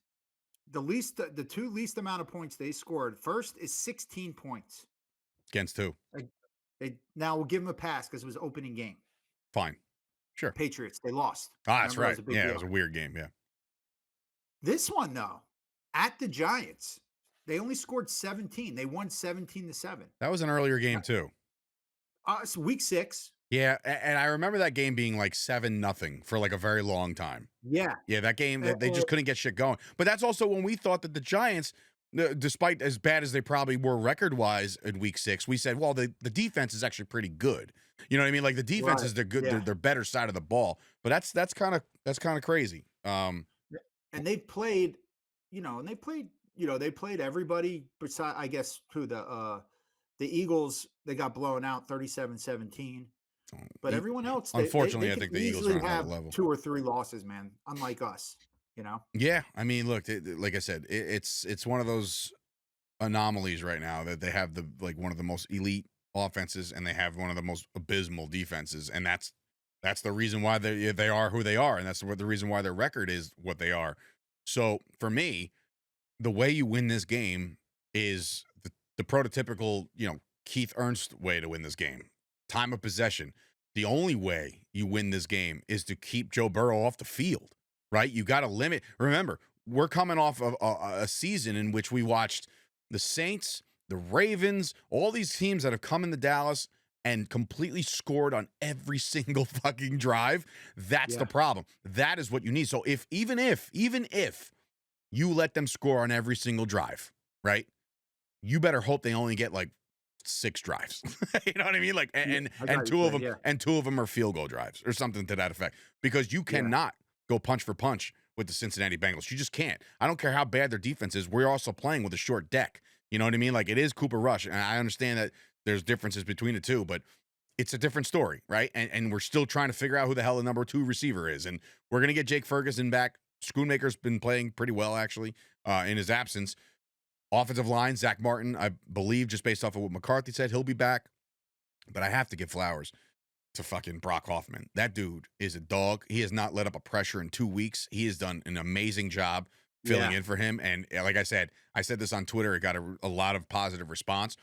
S4: the two least amount of points they scored. First is 16 points.
S3: Against who?
S4: Now we'll give them a pass because it was opening game.
S3: Fine. Sure.
S4: Patriots. They lost.
S3: That's right. It was a weird game. Yeah.
S4: This one though, at the Giants, they only scored 17. They won 17-7.
S3: That was an earlier game too.
S4: It's week 6.
S3: Yeah, and I remember that game being like 7-0 for like a very long time.
S4: Yeah.
S3: Yeah, that game, they just couldn't get shit going. But that's also when we thought that the Giants, despite as bad as they probably were record-wise in week 6, we said, well, the defense is actually pretty good. You know what I mean? Like the defense is good, they're better side of the ball. But that's kind of crazy.
S4: And they played, they played everybody besides, I guess, who the Eagles, they got blown out 37-17. But everyone else,
S3: unfortunately,
S4: they
S3: I think the Eagles are on
S4: have
S3: that level.
S4: 2 or 3 losses, man. Unlike us,
S3: Yeah, I mean, look, like I said, it's one of those anomalies right now that they have one of the most elite offenses and they have one of the most abysmal defenses, and that's the reason why they are who they are, and that's the reason why their record is what they are. So for me, the way you win this game is the prototypical, Keith Ernst way to win this game. Time of possession. The only way you win this game is to keep Joe Burrow off the field, right? You got to limit. Remember, we're coming off of a season in which we watched the Saints, the Ravens, all these teams that have come into Dallas and completely scored on every single fucking drive. That's the problem. That is what you need. So even if you let them score on every single drive, right? You better hope they only get like 6 drives. You know what I mean? Like, and two of them are field goal drives or something to that effect, because you cannot go punch for punch with the Cincinnati Bengals. You just can't. I don't care how bad their defense is. We're also playing with a short deck. You know what I mean? Like, it is Cooper Rush, and I understand that there's differences between the two, but it's a different story, right? And we're still trying to figure out who the hell the number 2 receiver is, and we're gonna get Jake Ferguson back. Schoonmaker's been playing pretty well, actually, in his absence. Offensive line, Zach Martin, I believe, just based off of what McCarthy said, he'll be back. But I have to give flowers to fucking Brock Hoffman. That dude is a dog. He has not let up a pressure in 2 weeks. He has done an amazing job filling in for him. And like I said this on Twitter. It got a lot of positive response.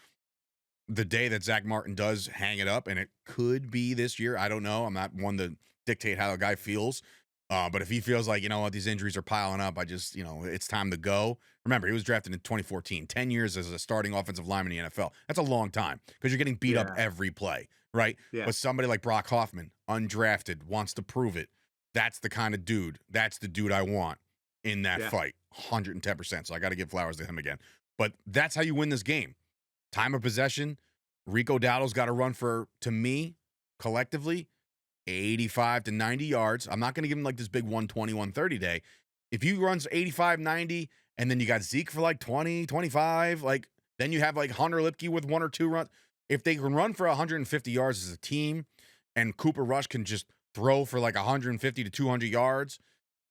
S3: The day that Zach Martin does hang it up, and it could be this year, I don't know. I'm not one to dictate how a guy feels. But if he feels like, these injuries are piling up, I just, it's time to go. Remember, he was drafted in 2014, 10 years as a starting offensive lineman in the NFL. That's a long time because you're getting beat up every play, right? Yeah. But somebody like Brock Hoffman, undrafted, wants to prove it. That's the kind of dude. That's the dude I want in that fight, 110%. So I got to give flowers to him again. But that's how you win this game. Time of possession. Rico Dowdle's got to run for, to me, collectively, 85 to 90 yards. I'm not going to give him like this big 120, 130 day. If he runs 85, 90, and then you got Zeke for like 20, 25, like then you have like Hunter Lipke with 1 or 2 runs. If they can run for 150 yards as a team, and Cooper Rush can just throw for like 150 to 200 yards,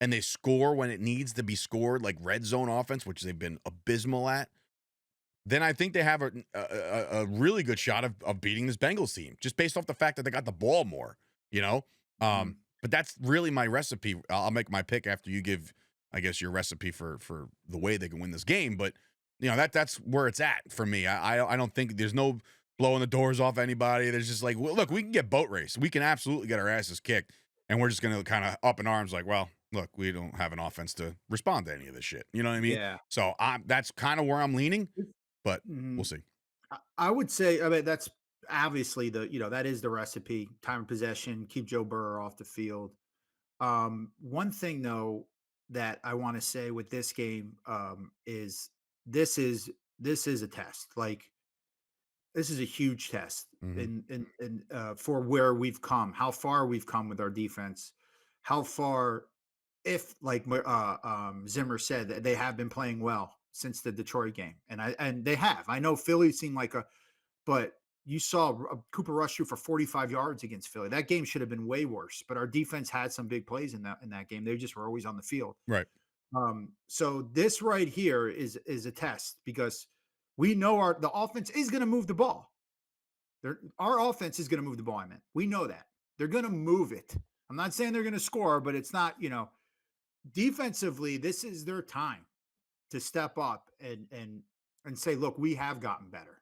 S3: and they score when it needs to be scored, like red zone offense, which they've been abysmal at, then I think they have a really good shot of beating this Bengals team, just based off the fact that they got the ball more. But that's really my recipe. I'll make my pick after you give, I guess, your recipe for the way they can win this game. But that's where it's at for me. I don't think there's no blowing the doors off anybody. There's just like, well, look, we can get boat race. We can absolutely get our asses kicked, and we're just gonna kind of up in arms like, well, look, we don't have an offense to respond to any of this shit. You know what I mean? Yeah. So that's kind of where I'm leaning, but we'll see.
S4: I would say, I mean, that's obviously that is the recipe. Time of possession, keep Joe Burrow off the field. One thing though that I want to say with this game is this is a test. Like, this is a huge test in for where we've come, how far we've come with our defense, how far, if like Zimmer said, that they have been playing well since the Detroit game, and they have. I know Philly seemed like but you saw Cooper Rush shoot for 45 yards against Philly. That game should have been way worse, but our defense had some big plays in that game. They just were always on the field.
S3: Right.
S4: So this right here is a test, because we know the offense is going to move the ball. Our offense is going to move the ball. I meant, we know that they're going to move it. I'm not saying they're going to score, but it's not, defensively, this is their time to step up and say, look, we have gotten better.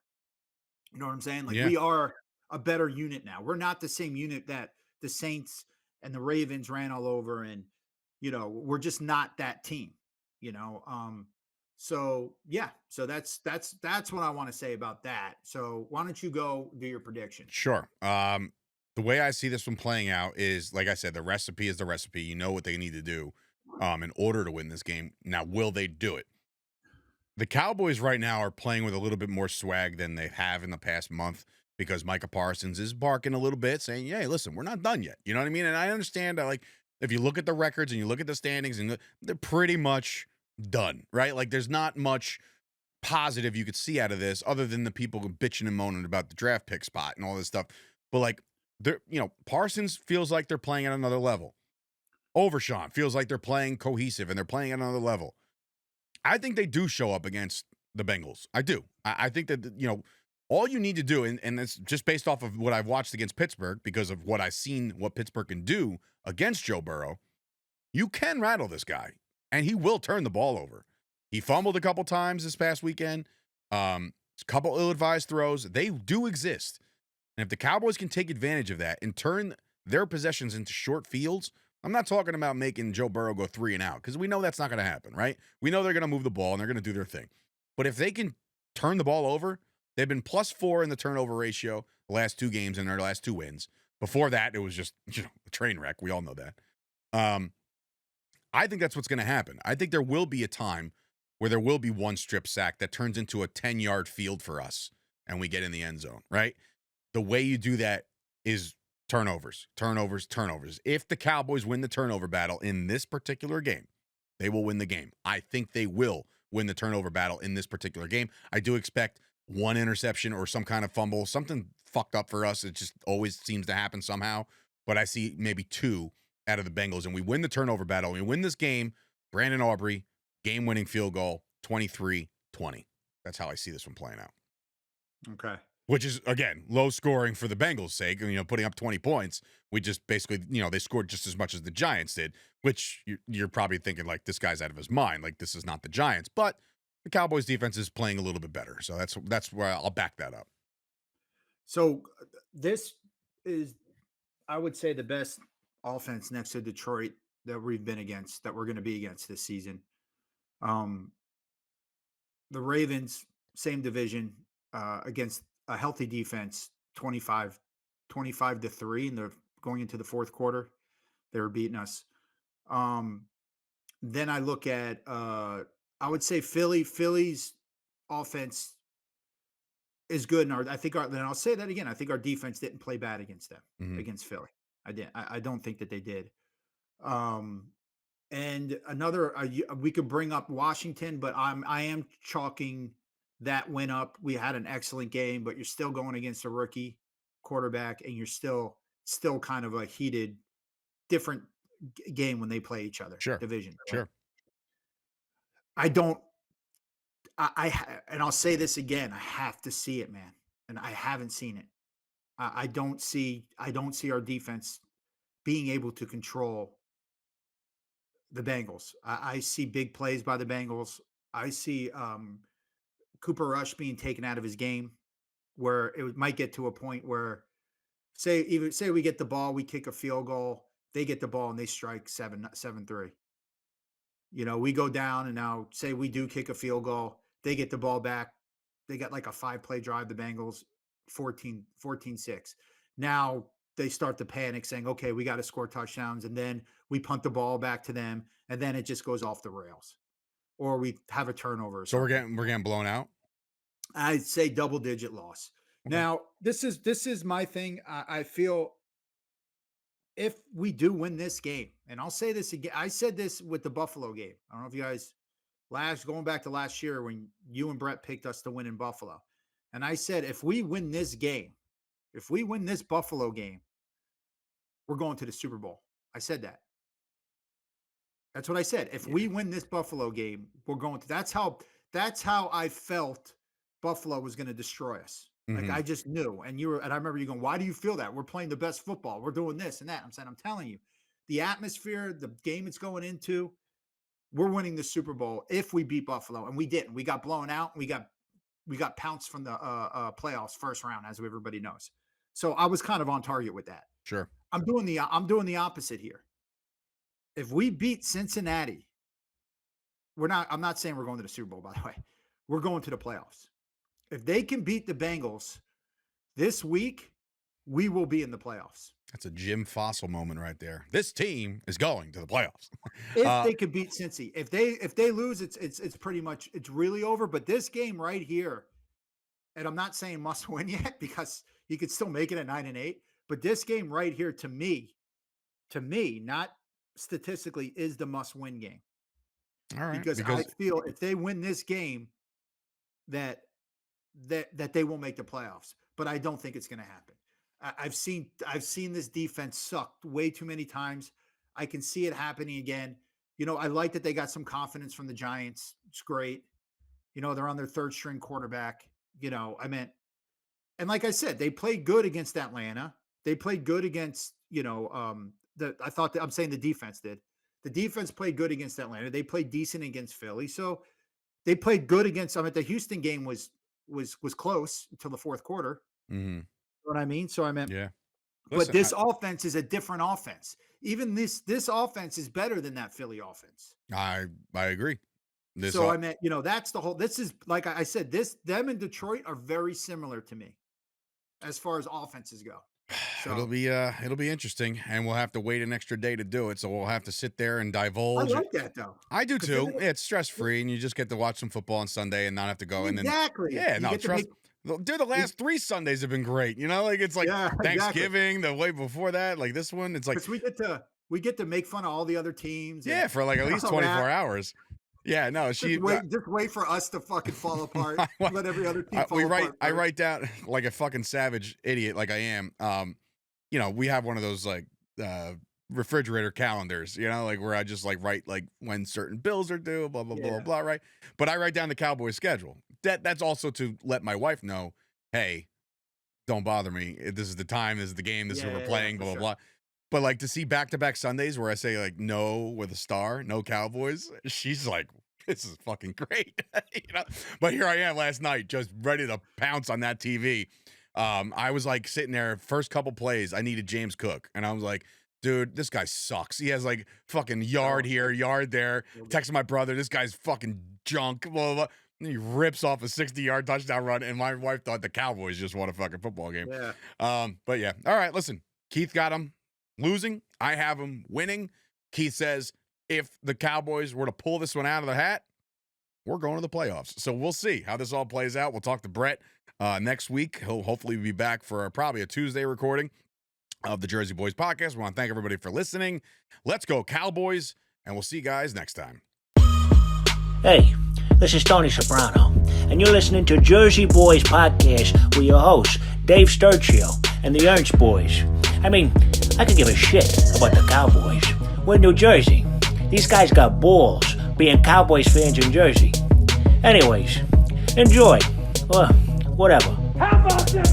S4: You know what I'm saying? Like, we are a better unit now. We're not the same unit that the Saints and the Ravens ran all over, and we're just not that team. So that's what I want to say about that. So why don't you go do your prediction?
S3: Sure. The way I see this one playing out is, like I said, the recipe is the recipe. You know what they need to do in order to win this game. Now, will they do it? The Cowboys right now are playing with a little bit more swag than they have in the past month, because Micah Parsons is barking a little bit, saying, hey, listen, we're not done yet. You know what I mean? And I understand that, like, if you look at the records and you look at the standings, and they're pretty much done, right? Like, there's not much positive you could see out of this other than the people bitching and moaning about the draft pick spot and all this stuff. But, like, Parsons feels like they're playing at another level. Overshawn feels like they're playing cohesive and they're playing at another level. I think they do show up against the Bengals. I do. I think that, All you need to do, and it's just based off of what I've watched against Pittsburgh, because of what I've seen what Pittsburgh can do against Joe Burrow, you can rattle this guy, and he will turn the ball over. He fumbled a couple times this past weekend. A couple ill-advised throws. They do exist. And if the Cowboys can take advantage of that and turn their possessions into short fields, I'm not talking about making Joe Burrow go 3 and out, because we know that's not going to happen, right? We know they're going to move the ball and they're going to do their thing. But if they can turn the ball over, they've been +4 in the turnover ratio the last 2 games in their last 2 wins. Before that, it was just a train wreck. We all know that. I think that's what's going to happen. I think there will be a time where there will be one strip sack that turns into a 10-yard field for us and we get in the end zone, right? The way you do that is turnovers. If the Cowboys win the turnover battle in this particular game, they will win the game. I think they will win the turnover battle in this particular game. I do expect one interception or some kind of fumble, something fucked up for us. It just always seems to happen somehow. But I see maybe 2 out of the Bengals, and we win the turnover battle. We win this game. Brandon Aubrey, game-winning field goal, 23-20. That's how I see this one playing out.
S4: Okay.
S3: Which is, again, low scoring for the Bengals' sake. Putting up 20 points. We just basically, they scored just as much as the Giants did, which you're probably thinking, like, this guy's out of his mind. Like, this is not the Giants. But the Cowboys' defense is playing a little bit better. So that's where I'll back that up.
S4: So this is, I would say, the best offense next to Detroit that we've been against, that we're going to be against this season. The Ravens, same division, against a healthy defense, 25-3, and they're going into the fourth quarter. They were beating us. Then I look at, I would say Philly's offense is good. And then I'll say that again. I think our defense didn't play bad against them, against Philly. I don't think that they did. And another, we could bring up Washington, but I am chalking that win up. We had an excellent game, but you're still going against a rookie quarterback, and you're still kind of a heated, different game when they play each other.
S3: Sure.
S4: Division.
S3: Sure.
S4: And I'll say this again. I have to see it, man. And I haven't seen it. I don't see our defense being able to control the Bengals. I see big plays by the Bengals. I see Cooper Rush being taken out of his game, where it might get to a point where, say we get the ball, we kick a field goal, they get the ball and they strike 7-3. We go down, and now say we do kick a field goal, they get the ball back. They got like a 5-play drive, the Bengals, 14-6. Now they start to panic, saying, okay, we got to score touchdowns. And then we punt the ball back to them, and then it just goes off the rails, or we have a turnover.
S3: So we're getting blown out.
S4: I'd say double-digit loss. Okay. Now, this is my thing. I feel if we do win this game, and I'll say this again, I said this with the Buffalo game. I don't know if you guys going back to last year when you and Brett picked us to win in Buffalo. And I said, if we win this game, if we win this Buffalo game, we're going to the Super Bowl. I said that. That's what I said. If we win this Buffalo game, we're going to. That's how I felt Buffalo was going to destroy us. Like, I just knew. And I remember you going, why do you feel that? We're playing the best football. We're doing this and that. I'm telling you, the atmosphere, the game it's going into, we're winning the Super Bowl if we beat Buffalo. And we didn't. We got blown out. We got pounced from the playoffs first round, as everybody knows. So I was kind of on target with that.
S3: Sure.
S4: I'm doing the opposite here. If we beat Cincinnati, I'm not saying we're going to the Super Bowl, by the way. We're going to the playoffs. If they can beat the Bengals this week, we will be in the playoffs.
S3: That's a Jim Fossil moment right there. This team is going to the playoffs.
S4: If they could beat Cincy. If they lose, it's pretty much, it's really over. But this game right here, and I'm not saying must win yet, because you could still make it at 9-8. But this game right here, to me, not statistically, is the must win game.
S3: All right.
S4: Because I feel if they win this game, that they won't make the playoffs. But I don't think it's going to happen. I've seen this defense suck way too many times. I can see it happening again. I like that they got some confidence from the Giants. It's great. They're on their third string quarterback. And like I said, they played good against Atlanta. They played good against, I'm saying the defense did. The defense played good against Atlanta. They played decent against Philly. So they played good against, the Houston game was close until the fourth quarter.
S3: Mm-hmm.
S4: You know what I mean? So I meant,
S3: yeah.
S4: Listen, but this offense is a different offense. Even this offense is better than that Philly offense.
S3: I agree.
S4: I meant, that's the whole, this is, like I said, them and Detroit are very similar to me as far as offenses go. So
S3: it'll be interesting, and we'll have to wait an extra day to do it. So we'll have to sit there and divulge.
S4: I like that though.
S3: I do too. It's stress free, and you just get to watch some football on Sunday and not have to go.
S4: Exactly.
S3: And then dude, the last 3 Sundays have been great. It's like Thanksgiving, exactly. The way before that, like this one, it's like
S4: we get to make fun of all the other teams.
S3: Yeah, for like at least 24 hours. Yeah, no,
S4: just wait for us to fucking fall apart. Let every other team fall apart.
S3: I write down like a fucking savage idiot, like I am. We have one of those like refrigerator calendars, like where I just like write like when certain bills are due, blah blah blah blah, right? But I write down the Cowboys schedule. That's also to let my wife know, hey, don't bother me. This is the time. This is the game. This is what we're playing. Blah blah blah. But like to see back-to-back Sundays where I say like no with a star, no Cowboys, she's like, this is fucking great. But here I am last night just ready to pounce on that TV. I was like sitting there, first couple plays, I needed James Cook. And I was like, dude, this guy sucks. He has like fucking yard here, yard there. Texting my brother, this guy's fucking junk, blah, blah, blah. And he rips off a 60-yard touchdown run. And my wife thought the Cowboys just won a fucking football game.
S4: Yeah.
S3: But yeah. All right, listen, Keith got him losing. I have him winning. Keith says if the Cowboys were to pull this one out of the hat, we're going to the playoffs. So we'll see how this all plays out. We'll talk to Brett next week. He'll hopefully be back for probably a Tuesday recording of the Jersey Boys podcast. We want to thank everybody for listening. Let's go Cowboys, and we'll see you guys next time.
S1: Hey, this is Tony Soprano, and you're listening to Jersey Boys Podcast with your hosts, Dave Sturchio and the Ernst Boys. I mean, I could give a shit about the Cowboys. We're in New Jersey. These guys got balls being Cowboys fans in Jersey. Anyways, enjoy. Or whatever.
S2: How about this?